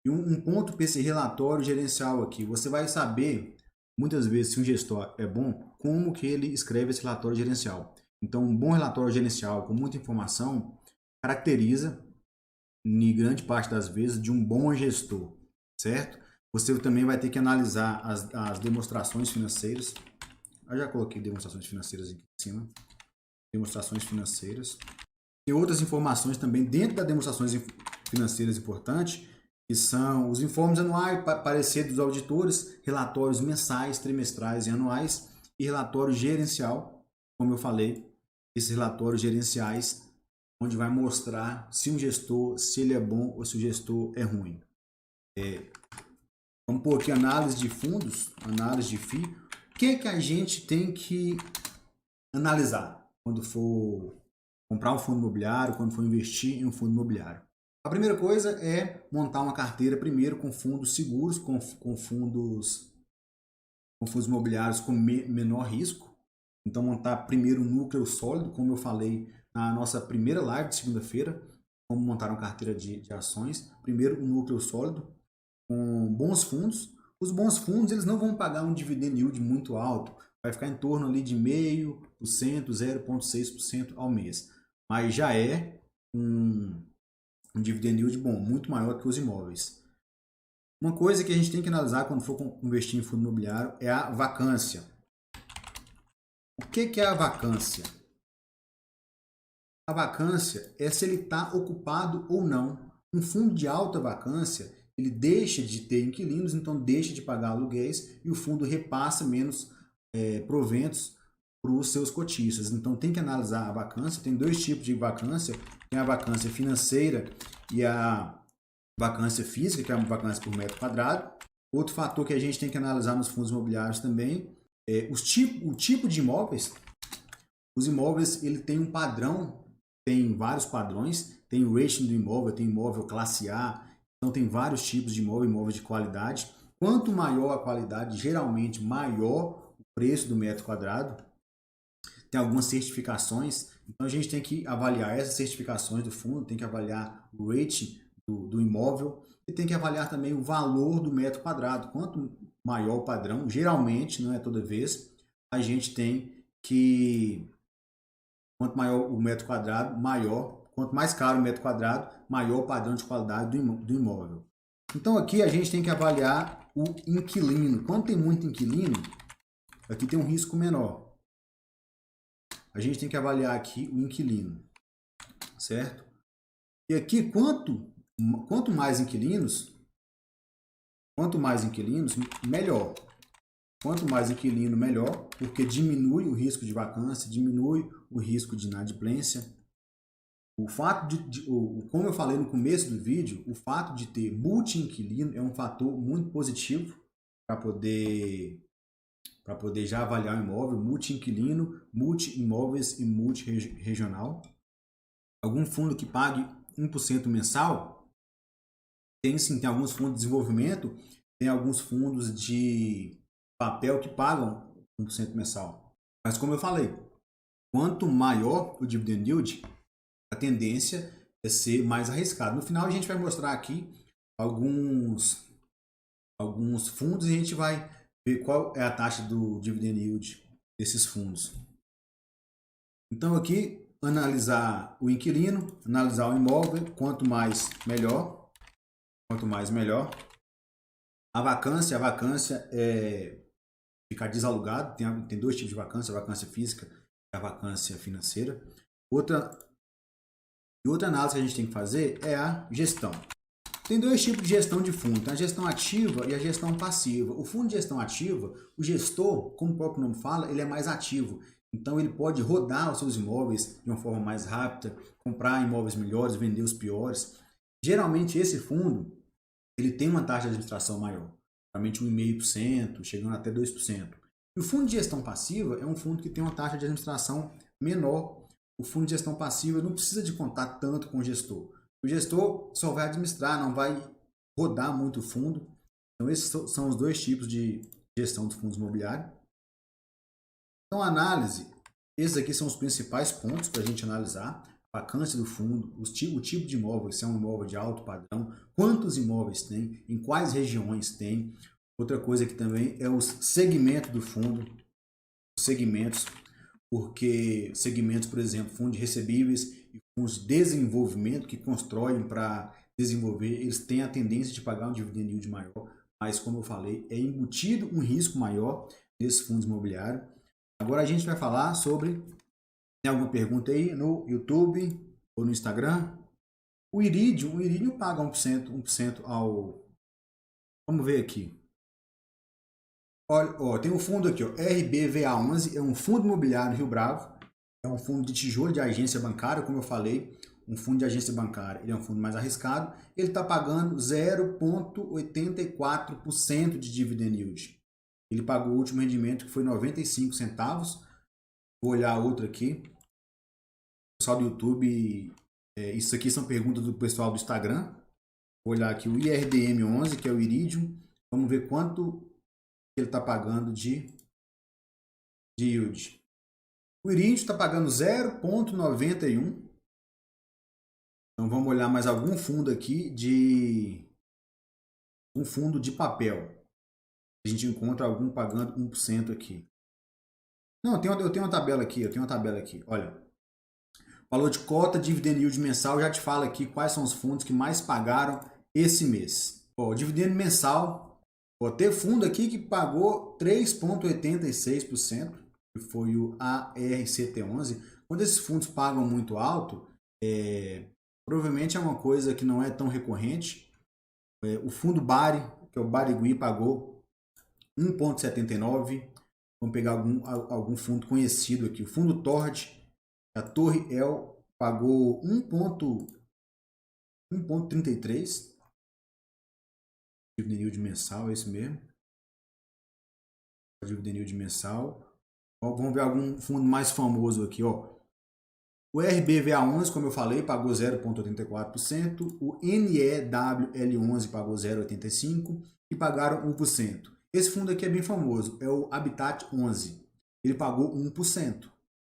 E um ponto para esse relatório gerencial aqui, você vai saber, muitas vezes, se um gestor é bom, como que ele escreve esse relatório gerencial. Então, um bom relatório gerencial com muita informação caracteriza, em grande parte das vezes, de um bom gestor, certo? Você também vai ter que analisar as demonstrações financeiras. Eu já coloquei demonstrações financeiras aqui em cima. Demonstrações financeiras. Tem outras informações também dentro das demonstrações financeiras importantes, que são os informes anuais, parecer dos auditores, relatórios mensais, trimestrais e anuais e relatório gerencial, como eu falei, esses relatórios gerenciais, onde vai mostrar se um gestor, se ele é bom ou se o gestor é ruim. Vamos pôr aqui análise de fundos, análise de FII. O que a gente tem que analisar quando for comprar um fundo imobiliário, quando for investir em um fundo imobiliário? A primeira coisa é montar uma carteira primeiro com fundos seguros, com fundos imobiliários com menor risco. Então montar primeiro um núcleo sólido, como eu falei na nossa primeira live de segunda-feira, como montar uma carteira de ações. Primeiro um núcleo sólido com bons fundos. Os bons fundos eles não vão pagar um dividend yield muito alto, vai ficar em torno ali de 0,5%, 0,6% ao mês. Mas já é um dividend yield bom, muito maior que os imóveis. Uma coisa que a gente tem que analisar quando for investir em fundo imobiliário é a vacância. O que é a vacância? A vacância é se ele está ocupado ou não. Um fundo de alta vacância, ele deixa de ter inquilinos, então deixa de pagar aluguéis e o fundo repassa menos proventos para os seus cotistas. Então tem que analisar a vacância. Tem dois tipos de vacância. Tem a vacância financeira e a vacância física, que é uma vacância por metro quadrado. Outro fator que a gente tem que analisar nos fundos imobiliários também é o tipo de imóveis. Os imóveis, ele tem um padrão, tem vários padrões, tem o rating do imóvel, tem imóvel classe A, então tem vários tipos de imóvel, imóvel de qualidade. Quanto maior a qualidade, geralmente maior o preço do metro quadrado. Tem algumas certificações, então a gente tem que avaliar essas certificações do fundo, tem que avaliar o rating do imóvel e tem que avaliar também o valor do metro quadrado. Quanto maior o padrão, geralmente, não é toda vez, a gente tem que... Quanto maior o metro quadrado, maior. Quanto mais caro o metro quadrado, maior o padrão de qualidade do imóvel. Então aqui a gente tem que avaliar o inquilino. Quando tem muito inquilino, aqui tem um risco menor. A gente tem que avaliar aqui o inquilino, certo? E aqui, quanto mais inquilinos, melhor. Quanto mais inquilino, melhor, porque diminui o risco de vacância, diminui o risco de inadimplência. O fato como eu falei no começo do vídeo, o fato de ter multi-inquilino é um fator muito positivo para poder já avaliar o imóvel, multi-inquilino, multi-imóveis e multi-regional. Algum fundo que pague 1% mensal? Tem sim, tem alguns fundos de desenvolvimento, tem alguns fundos de papel que pagam 1% mensal. Mas como eu falei, quanto maior o dividend yield, a tendência é ser mais arriscado. No final a gente vai mostrar aqui alguns fundos e a gente vai ver qual é a taxa do dividend yield desses fundos. Então aqui, analisar o inquilino, analisar o imóvel, quanto mais melhor. Quanto mais melhor. A vacância é ficar desalugado. Tem dois tipos de vacância, a vacância física e a vacância financeira. Outra análise que a gente tem que fazer é a gestão. Tem dois tipos de gestão de fundo, a gestão ativa e a gestão passiva. O fundo de gestão ativa, o gestor, como o próprio nome fala, ele é mais ativo. Então ele pode rodar os seus imóveis de uma forma mais rápida, comprar imóveis melhores, vender os piores. Geralmente esse fundo, ele tem uma taxa de administração maior, geralmente 1,5%, chegando até 2%. E o fundo de gestão passiva é um fundo que tem uma taxa de administração menor. O fundo de gestão passiva não precisa de contar tanto com o gestor. O gestor só vai administrar, não vai rodar muito o fundo. Então esses são os dois tipos de gestão de fundos imobiliários. Então, análise, esses aqui são os principais pontos para a gente analisar. A vacância do fundo, o tipo de imóvel, se é um imóvel de alto padrão, quantos imóveis tem, em quais regiões tem. Outra coisa aqui também é os segmentos do fundo, segmentos, porque segmentos, por exemplo, fundos de recebíveis e fundos de desenvolvimento que constroem para desenvolver, eles têm a tendência de pagar um dividend yield maior, mas como eu falei, é embutido um risco maior nesses fundos imobiliários. Agora a gente vai falar sobre, tem alguma pergunta aí no YouTube ou no Instagram? O Iridium paga 1% ao... Vamos ver aqui. Olha, ó, tem um fundo aqui, ó, RBVA11, é um fundo imobiliário Rio Bravo, é um fundo de tijolo de agência bancária, como eu falei, um fundo de agência bancária, ele é um fundo mais arriscado, ele está pagando 0,84% de dividend yield. Ele pagou o último rendimento que foi 95 centavos. Vou olhar outro aqui. Pessoal do YouTube, isso aqui são perguntas do pessoal do Instagram. Vou olhar aqui o IRDM11, que é o Iridium. Vamos ver quanto ele está pagando de yield. O Iridium está pagando 0,91. Então vamos olhar mais algum fundo aqui de... um fundo de papel. A gente encontra algum pagando 1% aqui. Não, eu tenho uma tabela aqui, Olha, valor de cota, dividend yield mensal, já te falo aqui quais são os fundos que mais pagaram esse mês. Ó, o dividendo mensal, tem fundo aqui que pagou 3,86%, que foi o ARCT11. Quando esses fundos pagam muito alto, provavelmente é uma coisa que não é tão recorrente. O fundo Bari, que é o Barigui, pagou 1,79. Vamos pegar algum fundo conhecido aqui. O fundo Tord, a Torre El, pagou 1,33. Dividend yield mensal, é esse mesmo. Dividend yield mensal. Ó, vamos ver algum fundo mais famoso aqui, ó. O RBVA11, como eu falei, pagou 0,84%. O NEWL11 pagou 0,85% e pagaram 1%. Esse fundo aqui é bem famoso, é o Habitat 11. Ele pagou 1%.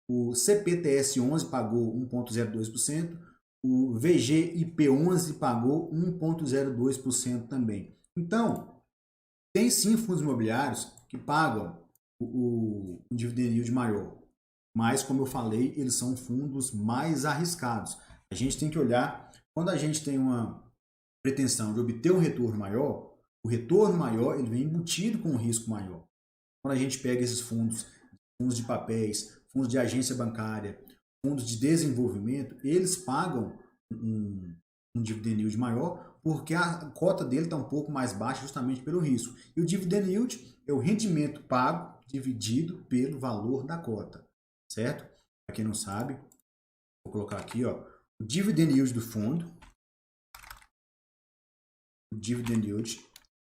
O CPTS11 pagou 1,02%. O VGIP11 pagou 1,02% também. Então, tem sim fundos imobiliários que pagam o dividend yield maior. Mas, como eu falei, eles são fundos mais arriscados. A gente tem que olhar, quando a gente tem uma pretensão de obter um retorno maior, o retorno maior ele vem embutido com um risco maior. Quando a gente pega esses fundos de papéis, fundos de agência bancária, fundos de desenvolvimento, eles pagam um dividend yield maior porque a cota dele está um pouco mais baixa justamente pelo risco. E o dividend yield é o rendimento pago dividido pelo valor da cota. Certo? Para quem não sabe, vou colocar aqui, ó, o dividend yield do fundo. O dividend yield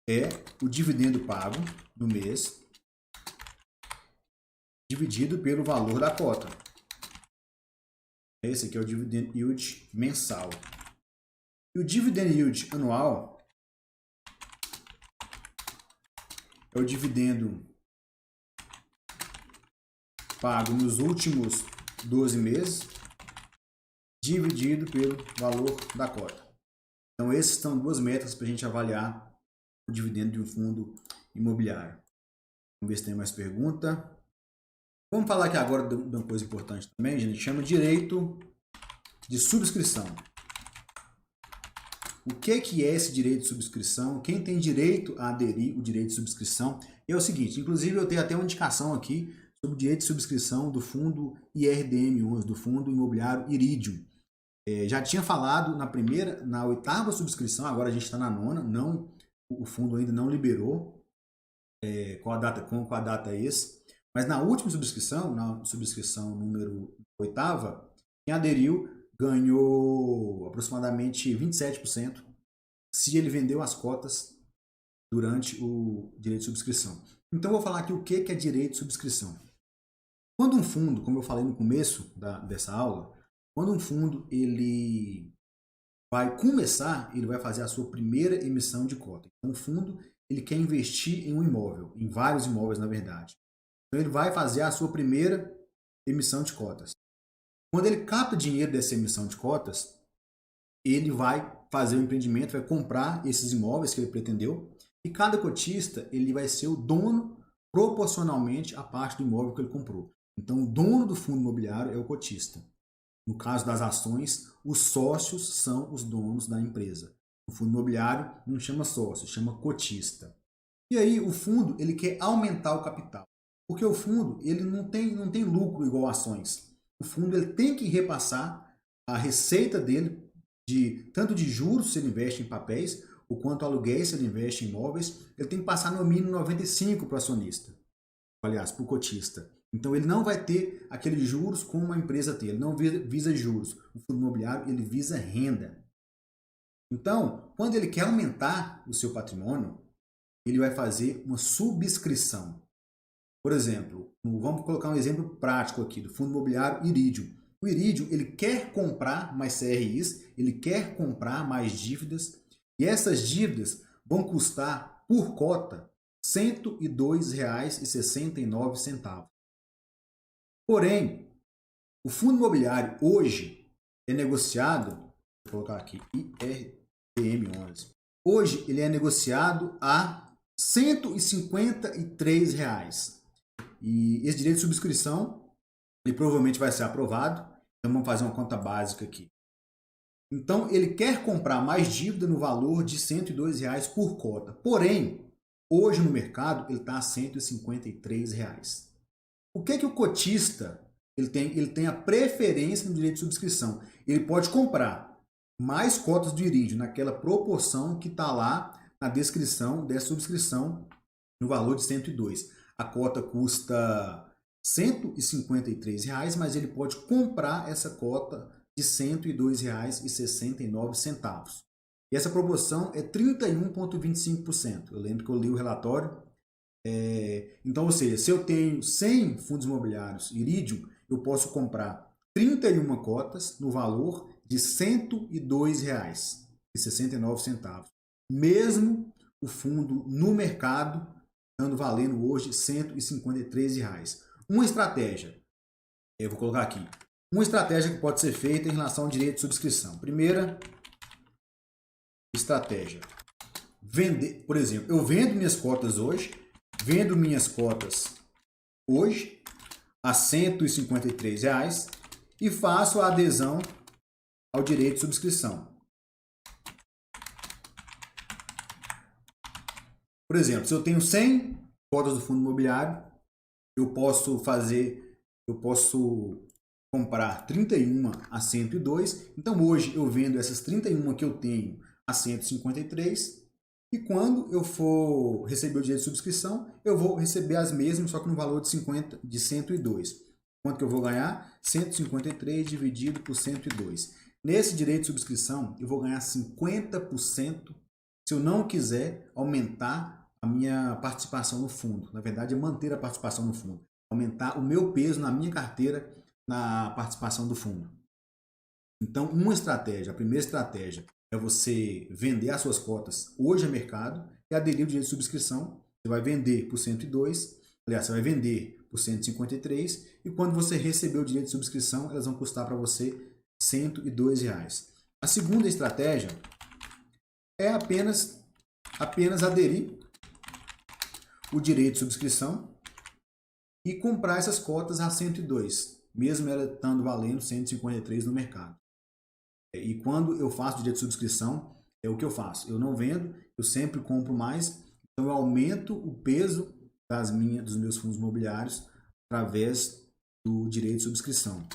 é o dividendo pago no mês dividido pelo valor da cota. Esse aqui é o dividend yield mensal. E o dividend yield anual é o dividendo pago nos últimos 12 meses, dividido pelo valor da cota. Então, essas são duas metas para a gente avaliar o dividendo de um fundo imobiliário. Vamos ver se tem mais pergunta. Vamos falar aqui agora de uma coisa importante também, gente, chama direito de subscrição. O que é esse direito de subscrição? Quem tem direito a aderir o direito de subscrição? É o seguinte, inclusive eu tenho até uma indicação aqui sobre o direito de subscrição do fundo IRDM11, do fundo imobiliário Iridium. Já tinha falado na oitava subscrição, agora a gente está na nona, o fundo ainda não liberou com a data esse, mas na última subscrição, na subscrição número oitava, quem aderiu ganhou aproximadamente 27% se ele vendeu as cotas durante o direito de subscrição. Então eu vou falar aqui o que é direito de subscrição. Quando um fundo, como eu falei no começo dessa aula, quando um fundo ele vai começar, ele vai fazer a sua primeira emissão de cota. Então, o fundo ele quer investir em um imóvel, em vários imóveis na verdade. Então, ele vai fazer a sua primeira emissão de cotas. Quando ele capta dinheiro dessa emissão de cotas, ele vai fazer o empreendimento, vai comprar esses imóveis que ele pretendeu, e cada cotista ele vai ser o dono proporcionalmente à parte do imóvel que ele comprou. Então, o dono do fundo imobiliário é o cotista. No caso das ações, os sócios são os donos da empresa. O fundo imobiliário não chama sócio, chama cotista. E aí o fundo ele quer aumentar o capital, porque o fundo ele não tem lucro igual ações. O fundo ele tem que repassar a receita dele tanto de juros se ele investe em papéis, ou quanto aluguéis se ele investe em imóveis, ele tem que passar no mínimo 95 para o acionista, aliás, para o cotista. Então ele não vai ter aqueles juros como uma empresa tem, ele não visa juros. O fundo imobiliário ele visa renda. Então, quando ele quer aumentar o seu patrimônio, ele vai fazer uma subscrição. Por exemplo, vamos colocar um exemplo prático aqui do fundo imobiliário Iridium. O Iridium ele quer comprar mais CRIs, ele quer comprar mais dívidas, e essas dívidas vão custar por cota R$ 102,69. Porém, o fundo imobiliário hoje é negociado, vou colocar aqui IRDM11. Hoje ele é negociado a R$ 153. E esse direito de subscrição, ele provavelmente vai ser aprovado. Então vamos fazer uma conta básica aqui. Então ele quer comprar mais dívida no valor de R$ 102 por cota. Porém, hoje no mercado ele está a R$ 153. O que o cotista ele tem a preferência no direito de subscrição? Ele pode comprar mais cotas do Iridium naquela proporção que está lá na descrição dessa subscrição no valor de 102. A cota custa R$ 153, mas ele pode comprar essa cota de R$ 102,69. E essa proporção é 31,25%. Eu lembro que eu li o relatório. Então, ou seja, se eu tenho 100 fundos imobiliários Iridium, eu posso comprar 31 cotas no valor de R$ 102,69. Mesmo o fundo no mercado estando valendo hoje R$ 153. Uma estratégia, eu vou colocar aqui, uma estratégia que pode ser feita em relação ao direito de subscrição. Primeira estratégia, vender, por exemplo, eu vendo minhas cotas hoje a R$ 153 e faço a adesão ao direito de subscrição. Por exemplo, se eu tenho 100 cotas do fundo imobiliário, eu posso comprar 31 a 102. Então hoje eu vendo essas 31 que eu tenho a 153 e quando eu for receber o direito de subscrição, eu vou receber as mesmas, só que no valor de 102. Quanto que eu vou ganhar? 153 dividido por 102. Nesse direito de subscrição, eu vou ganhar 50% se eu não quiser aumentar a minha participação no fundo. Na verdade, é manter a participação no fundo. Aumentar o meu peso na minha carteira na participação do fundo. Então, a primeira estratégia é você vender as suas cotas hoje a mercado e aderir ao direito de subscrição. Você vai vender por 102, aliás, você vai vender por 153 e quando você receber o direito de subscrição, elas vão custar para você R$ 102. A segunda estratégia é apenas aderir o direito de subscrição e comprar essas cotas a 102, mesmo ela estando valendo 153 no mercado. E quando eu faço o direito de subscrição, é o que eu faço. Eu não vendo, eu sempre compro mais, então eu aumento o peso dos meus fundos imobiliários através do direito de subscrição.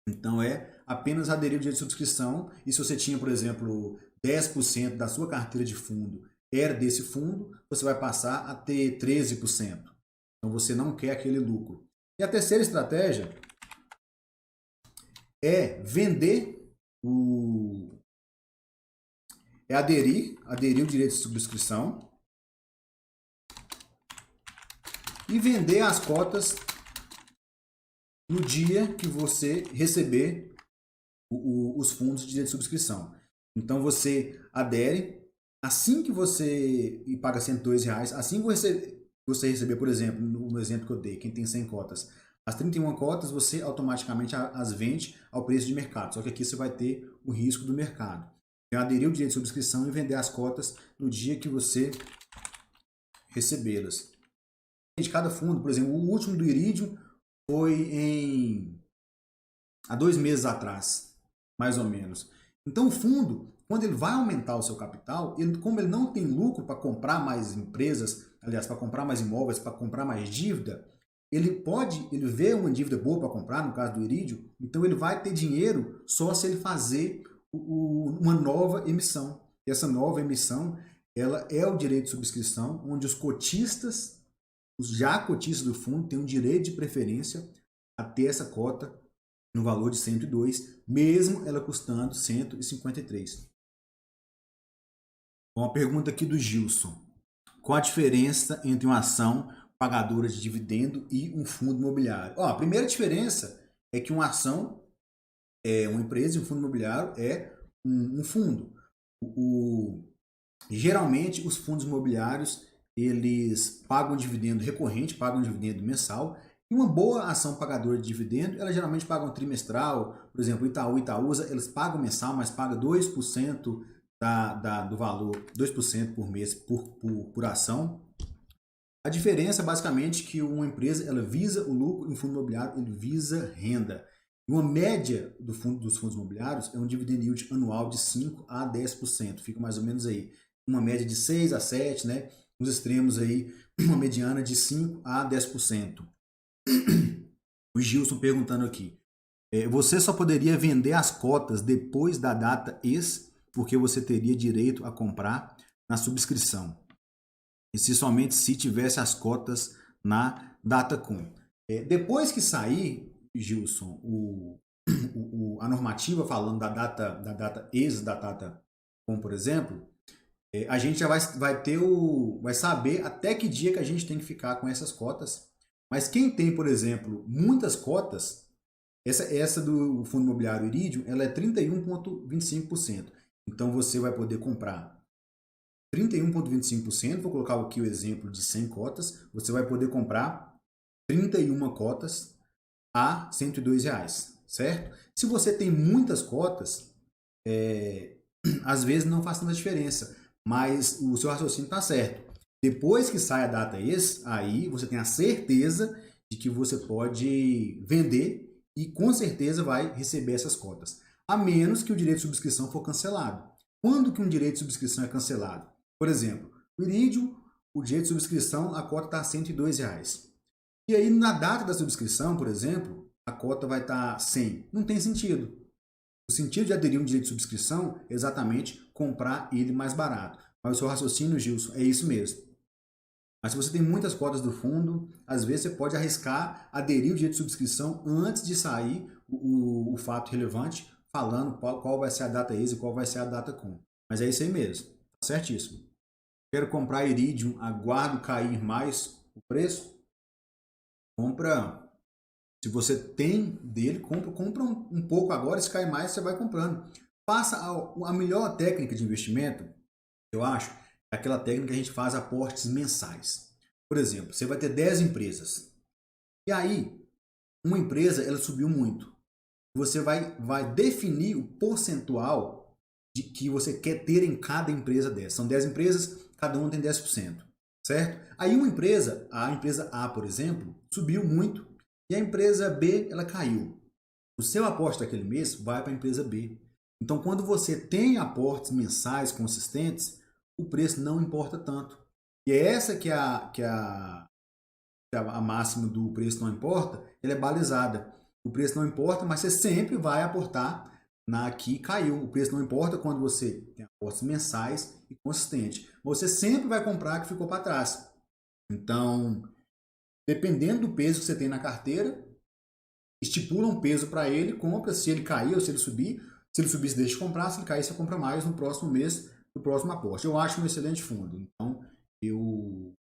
Então é apenas aderir ao direito de subscrição e se você tinha, por exemplo, 10% da sua carteira de fundo era desse fundo, você vai passar a ter 13%. Então você não quer aquele lucro. E a terceira estratégia é aderir o direito de subscrição e vender as cotas no dia que você receber os fundos de direito de subscrição. Então você adere assim que você e paga R$ 102, assim que você receber, por exemplo, no exemplo que eu dei, quem tem 100 cotas, as 31 cotas você automaticamente as vende ao preço de mercado, só que aqui você vai ter o risco do mercado. Então, aderir o direito de subscrição e vender as cotas no dia que você recebê-las. De cada fundo, por exemplo, o último do Iridium foi há 2 meses atrás, mais ou menos. Então o fundo, quando ele vai aumentar o seu capital, como ele não tem lucro para comprar mais empresas, aliás, para comprar mais imóveis, para comprar mais dívida, ele vê uma dívida boa para comprar, no caso do Iridium, então ele vai ter dinheiro só se ele fazer uma nova emissão. E essa nova emissão, ela é o direito de subscrição, onde os já cotistas do fundo têm um direito de preferência a ter essa cota no valor de 102, mesmo ela custando 153. Uma pergunta aqui do Gilson. Qual a diferença entre uma ação pagadora de dividendo e um fundo imobiliário? A primeira diferença é que uma ação é uma empresa e um fundo imobiliário é um fundo. Geralmente, os fundos imobiliários eles pagam dividendo recorrente, pagam dividendo mensal. E uma boa ação pagadora de dividendo, ela geralmente paga trimestral, por exemplo, Itaú e Itaúsa, eles pagam mensal, mas pagam 2% do valor, 2% por mês por ação. A diferença é basicamente que uma empresa ela visa o lucro e um fundo imobiliário ele visa renda. E uma média dos fundos imobiliários é um dividend yield anual de 5 a 10%, fica mais ou menos aí. Uma média de 6 a 7%, né? Nos extremos aí, uma mediana de 5 a 10%. O Gilson perguntando aqui. Você só poderia vender as cotas depois da data ex, porque você teria direito a comprar na subscrição. E somente se tivesse as cotas na data com. Depois que sair, Gilson, a normativa falando da data ex, da data como por exemplo, a gente já vai saber até que dia que a gente tem que ficar com essas cotas. Mas quem tem, por exemplo, muitas cotas, essa do fundo imobiliário Iridium, ela é 31,25%. Então você vai poder comprar 31,25%, vou colocar aqui o exemplo de 100 cotas, você vai poder comprar 31 cotas a R$ 102, certo? Se você tem muitas cotas, às vezes não faz tanta diferença, mas o seu raciocínio está certo. Depois que sai a data ex, aí você tem a certeza de que você pode vender e com certeza vai receber essas cotas, a menos que o direito de subscrição for cancelado. Quando que um direito de subscrição é cancelado? Por exemplo, o Iridium, o direito de subscrição, a cota está a R$ 102. E aí, na data da subscrição, por exemplo, a cota vai estar 100. Não tem sentido. O sentido de aderir a um direito de subscrição é exatamente comprar ele mais barato. Mas o seu raciocínio, Gilson, é isso mesmo. Mas se você tem muitas cotas do fundo, às vezes você pode arriscar aderir ao direito de subscrição antes de sair o fato relevante, falando qual vai ser a data ex e qual vai ser a data com. Mas é isso aí mesmo. Tá certíssimo. Quero comprar Iridium, aguardo cair mais o preço. Compra, se você tem dele, compra um pouco agora, se cair mais, você vai comprando. Faça a melhor técnica de investimento, eu acho, é aquela técnica que a gente faz aportes mensais. Por exemplo, você vai ter 10 empresas. E aí, uma empresa, ela subiu muito. Você vai definir o percentual de que você quer ter em cada empresa dessa. São 10 empresas, cada uma tem 10%. Certo? Aí uma empresa, a empresa A, por exemplo, subiu muito e a empresa B, ela caiu. O seu aporte daquele mês vai para a empresa B. Então, quando você tem aportes mensais consistentes, o preço não importa tanto. E é essa que é a máxima do preço não importa, ela é balizada. O preço não importa, mas você sempre vai aportar na que caiu. O preço não importa quando você tem aportes mensais e consistentes. Você sempre vai comprar que ficou para trás. Então, dependendo do peso que você tem na carteira, estipula um peso para ele, compra, se ele cair ou se ele subir. Se ele subir, você deixa de comprar, se ele cair, você compra mais no próximo mês, no próximo aporte. Eu acho um excelente fundo, então eu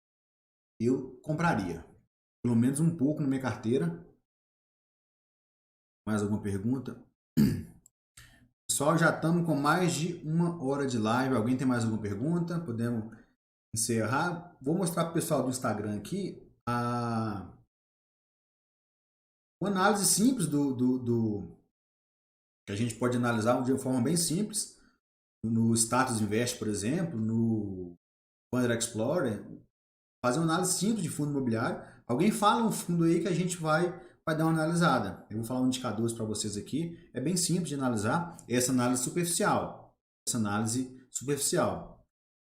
compraria. Pelo menos um pouco na minha carteira. Mais alguma pergunta? Pessoal, já estamos com mais de 1 hora de live. Alguém tem mais alguma pergunta? Podemos encerrar. Vou mostrar para o pessoal do Instagram aqui uma análise simples que a gente pode analisar de uma forma bem simples. No Status Invest, por exemplo, no Funder Explorer, fazer uma análise simples de fundo imobiliário. Alguém fala um fundo aí que a gente vai dar uma analisada. Eu vou falar um indicadores para vocês aqui. É bem simples de analisar essa análise superficial.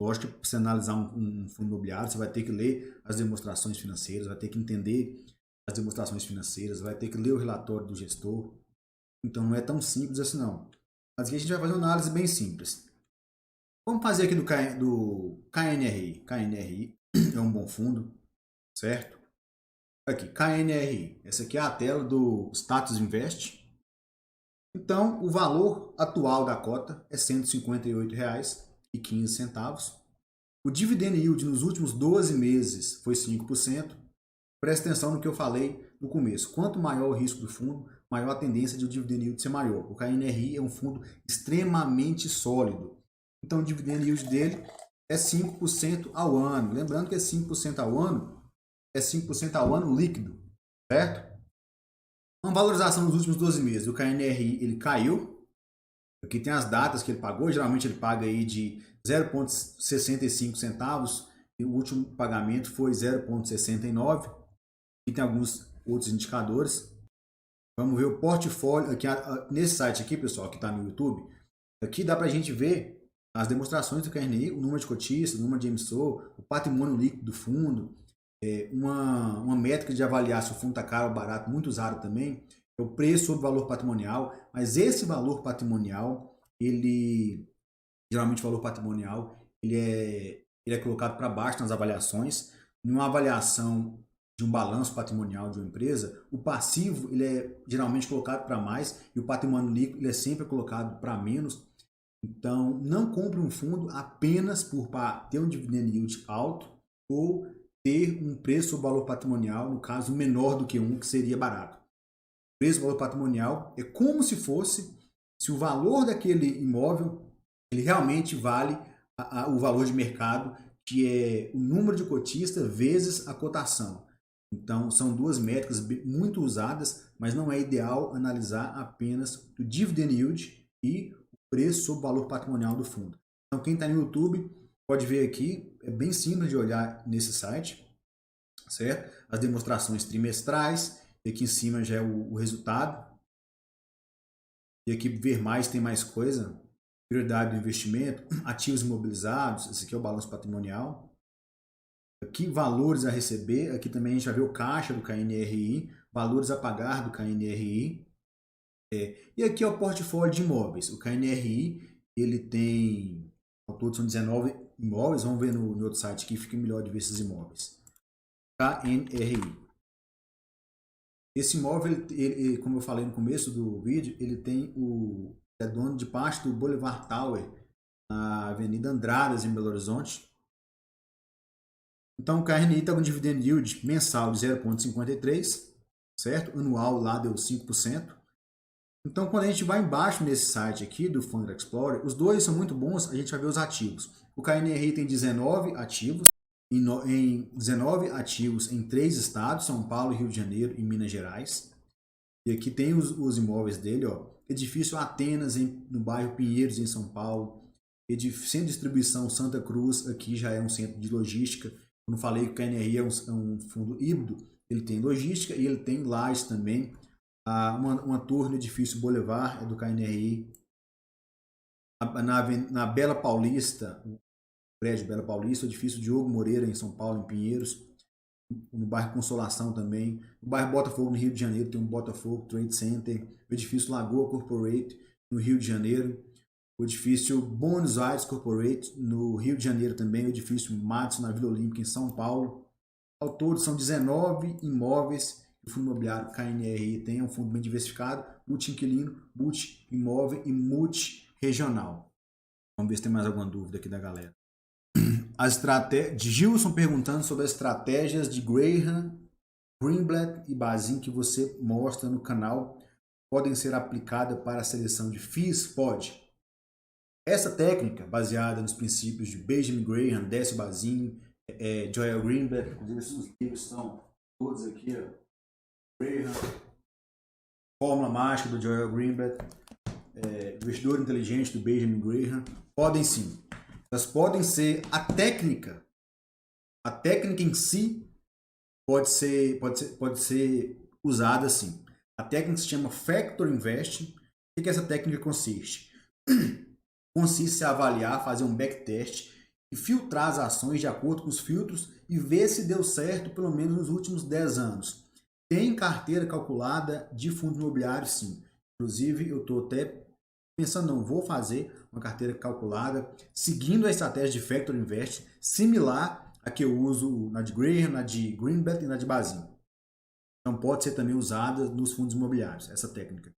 Lógico que para você analisar um fundo imobiliário, você vai ter que ler as demonstrações financeiras, vai ter que entender as demonstrações financeiras, vai ter que ler o relatório do gestor. Então não é tão simples assim não. Mas aqui a gente vai fazer uma análise bem simples. Vamos fazer aqui do KNRI. KNRI é um bom fundo, certo? Aqui, KNRI. Essa aqui é a tela do Status Invest. Então, o valor atual da cota é R$ 158,15. O dividend yield nos últimos 12 meses foi 5%. Presta atenção no que eu falei no começo. Quanto maior o risco do fundo, maior a tendência de o dividend yield ser maior. O KNRI é um fundo extremamente sólido. Então, o dividend yield dele é 5% ao ano. Lembrando que é 5% ao ano, é 5% ao ano líquido, certo? Uma valorização nos últimos 12 meses. O KNRI ele caiu. Aqui tem as datas que ele pagou. Geralmente ele paga aí de 0,65 centavos. E o último pagamento foi 0,69. Aqui tem alguns outros indicadores. Vamos ver o portfólio. Aqui, nesse site aqui, pessoal, que está no YouTube. Aqui dá para a gente ver as demonstrações do KNRI, o número de cotistas, o número de emissor, o patrimônio líquido do fundo, uma métrica de avaliar se o fundo está caro ou barato, muito usado também, é o preço sobre o valor patrimonial, mas esse valor patrimonial, geralmente o valor patrimonial, ele é colocado para baixo nas avaliações. Numa avaliação de um balanço patrimonial de uma empresa, o passivo ele é geralmente colocado para mais e o patrimônio líquido ele é sempre colocado para menos. Então, não compre um fundo apenas por ter um dividend yield alto ou ter um preço ou valor patrimonial, no caso, menor do que um, que seria barato. O preço ou valor patrimonial é como se fosse, se o valor daquele imóvel, ele realmente vale o valor de mercado, que é o número de cotistas vezes a cotação. Então, são duas métricas muito usadas, mas não é ideal analisar apenas o dividend yield e o preço sobre o valor patrimonial do fundo. Então, quem está no YouTube pode ver aqui, é bem simples de olhar nesse site, certo? As demonstrações trimestrais, e aqui em cima já é o resultado. E aqui ver mais, tem mais coisa. Prioridade do investimento, ativos imobilizados, esse aqui é o balanço patrimonial. Aqui, valores a receber, aqui também a gente vai ver o caixa do KNRI, valores a pagar do KNRI. E aqui é o portfólio de imóveis. O KNRI, ele tem, ao todo são 19 imóveis, vamos ver no outro site aqui, fica melhor de ver esses imóveis. KNRI. Esse imóvel, ele, como eu falei no começo do vídeo, ele tem é dono de parte do Boulevard Tower, na Avenida Andradas, em Belo Horizonte. Então, o KNI está com dividend yield mensal de 0,53, certo? Anual lá deu 5%. Então, quando a gente vai embaixo nesse site aqui do Fund Explorer, os dois são muito bons, a gente vai ver os ativos. O KNRI tem 19 ativos, em 19 ativos em 3 estados, São Paulo, Rio de Janeiro e Minas Gerais. E aqui tem os imóveis dele, ó. Edifício Atenas, no bairro Pinheiros, em São Paulo. Centro de distribuição Santa Cruz, aqui já é um centro de logística. Quando falei que o KNRI é um fundo híbrido, ele tem logística e ele tem lajes também. Uma torre no edifício Boulevard é do KNRI. Na Bela Paulista, o prédio Bela Paulista, o edifício Diogo Moreira, em São Paulo, em Pinheiros. No bairro Consolação também. No bairro Botafogo, no Rio de Janeiro, tem um Botafogo Trade Center. O edifício Lagoa Corporate, no Rio de Janeiro. O edifício Buenos Aires Corporate, no Rio de Janeiro também. O edifício Madison, na Vila Olímpica, em São Paulo. Ao todo, são 19 imóveis que o fundo imobiliário KNRI tem. É um fundo bem diversificado, multi-inquilino, multi-imóvel e multi-regional. Vamos ver se tem mais alguma dúvida aqui da galera. Gilson perguntando sobre as estratégias de Graham, Greenblatt e Bazin que você mostra no canal podem ser aplicadas para a seleção de FIIs? Pode. Essa técnica, baseada nos princípios de Benjamin Graham, Décio Bazin, Joel Greenblatt, inclusive esses livros estão todos aqui, ó. Graham, Fórmula Mágica do Joel Greenblatt, Investidor Inteligente do Benjamin Graham, podem sim. Elas podem ser a técnica em si pode ser usada assim. A técnica se chama Factor Investing. O que essa técnica consiste? Consiste em avaliar, fazer um backtest e filtrar as ações de acordo com os filtros e ver se deu certo pelo menos nos últimos 10 anos. Tem carteira calculada de fundo imobiliário, sim. Inclusive, eu estou até pensando, não, vou fazer uma carteira calculada seguindo a estratégia de Factor Invest, similar a que eu uso na de Graham, na de Greenblatt e na de Bazin. Então pode ser também usada nos fundos imobiliários, essa técnica.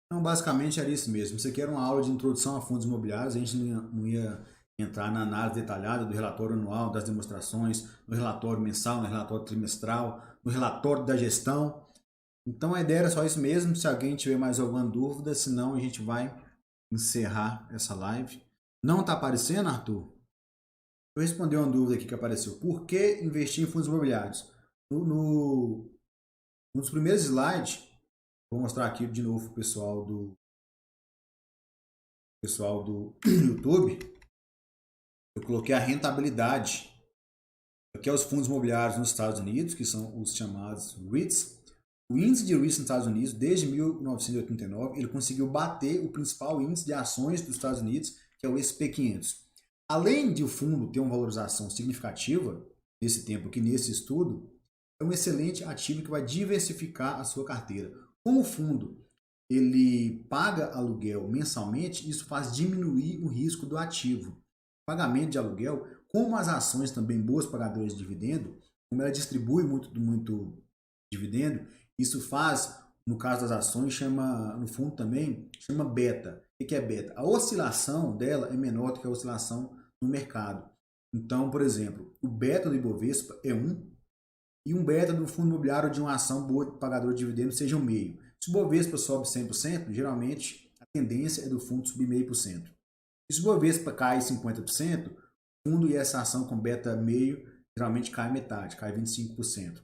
Então basicamente era isso mesmo. Isso aqui era uma aula de introdução a fundos imobiliários, a gente não ia entrar na análise detalhada do relatório anual, das demonstrações, no relatório mensal, no relatório trimestral, no relatório da gestão. Então a ideia era só isso mesmo. Se alguém tiver mais alguma dúvida, senão a gente vai encerrar essa live. Não está aparecendo, Arthur? Eu respondi uma dúvida aqui que apareceu. Por que investir em fundos imobiliários? Um dos primeiros slides, vou mostrar aqui de novo para o pessoal do YouTube. Eu coloquei a rentabilidade. Aqui é os fundos imobiliários nos Estados Unidos, que são os chamados REITs. O índice de REITs nos Estados Unidos, desde 1989, ele conseguiu bater o principal índice de ações dos Estados Unidos, que é o S&P 500. Além de o fundo ter uma valorização significativa, nesse tempo aqui, nesse estudo, é um excelente ativo que vai diversificar a sua carteira. Como o fundo ele paga aluguel mensalmente, isso faz diminuir o risco do ativo. Pagamento de aluguel, como as ações também boas pagadoras de dividendo, como ela distribui muito dividendo, isso faz no caso das ações, chama, no fundo também, chama beta. O que é beta? A oscilação dela é menor do que a oscilação no mercado. Então, por exemplo, o beta do Ibovespa é 1 e um beta do fundo imobiliário de uma ação boa pagadora de dividendos seja 1,5. Se o Ibovespa sobe 100%, geralmente a tendência é do fundo subir 0,5%. E se o Ibovespa cai 50%, o fundo e essa ação com beta meio geralmente cai metade, cai 25%.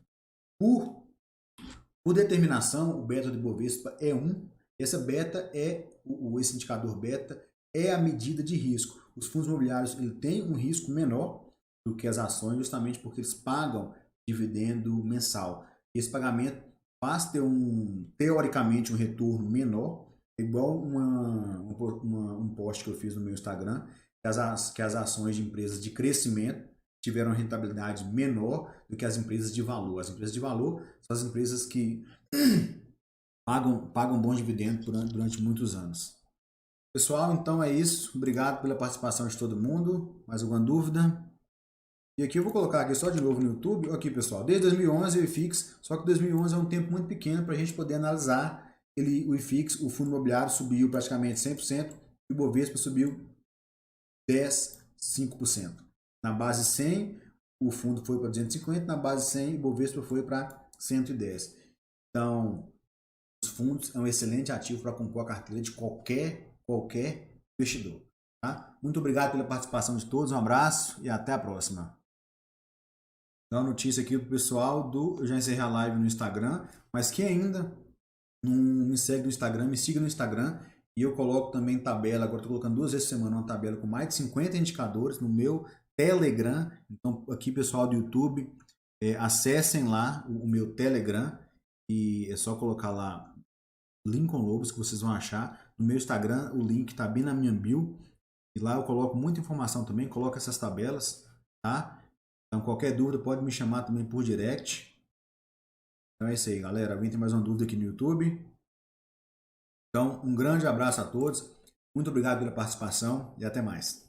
Por determinação, o beta do Ibovespa é 1. Essa beta esse indicador beta é a medida de risco. Os fundos imobiliários têm um risco menor do que as ações, justamente porque eles pagam dividendo mensal. Esse pagamento faz ter teoricamente um retorno menor, igual um post que eu fiz no meu Instagram, que as ações de empresas de crescimento tiveram rentabilidade menor do que as empresas de valor. As empresas de valor são as empresas que pagam bons dividendos durante muitos anos. Pessoal, então é isso. Obrigado pela participação de todo mundo. Mais alguma dúvida? E aqui eu vou colocar aqui só de novo no YouTube. Aqui, pessoal, desde 2011 o IFIX, só que 2011 é um tempo muito pequeno para a gente poder analisar. O IFIX, o fundo imobiliário, subiu praticamente 100%, e o Bovespa subiu 5%. Na base 100, o fundo foi para 250, na base 100, o Bovespa foi para 110. Então, os fundos é um excelente ativo para compor a carteira de qualquer investidor. Tá? Muito obrigado pela participação de todos, um abraço e até a próxima. Então, notícia aqui pro pessoal eu já encerrei a live no Instagram, mas quem ainda não me segue no Instagram, me siga no Instagram, e eu coloco também tabela, agora estou colocando 2 vezes por semana uma tabela com mais de 50 indicadores no meu Telegram. Então, aqui pessoal do YouTube, acessem lá o meu Telegram, e é só colocar lá Lincoln Lobos que vocês vão achar. No meu Instagram, o link está bem na minha bio, e lá eu coloco muita informação também, coloco essas tabelas, tá? Então, qualquer dúvida pode me chamar também por direct. Então é isso aí, galera. Alguém tem mais uma dúvida aqui no YouTube? Então, um grande abraço a todos. Muito obrigado pela participação e até mais.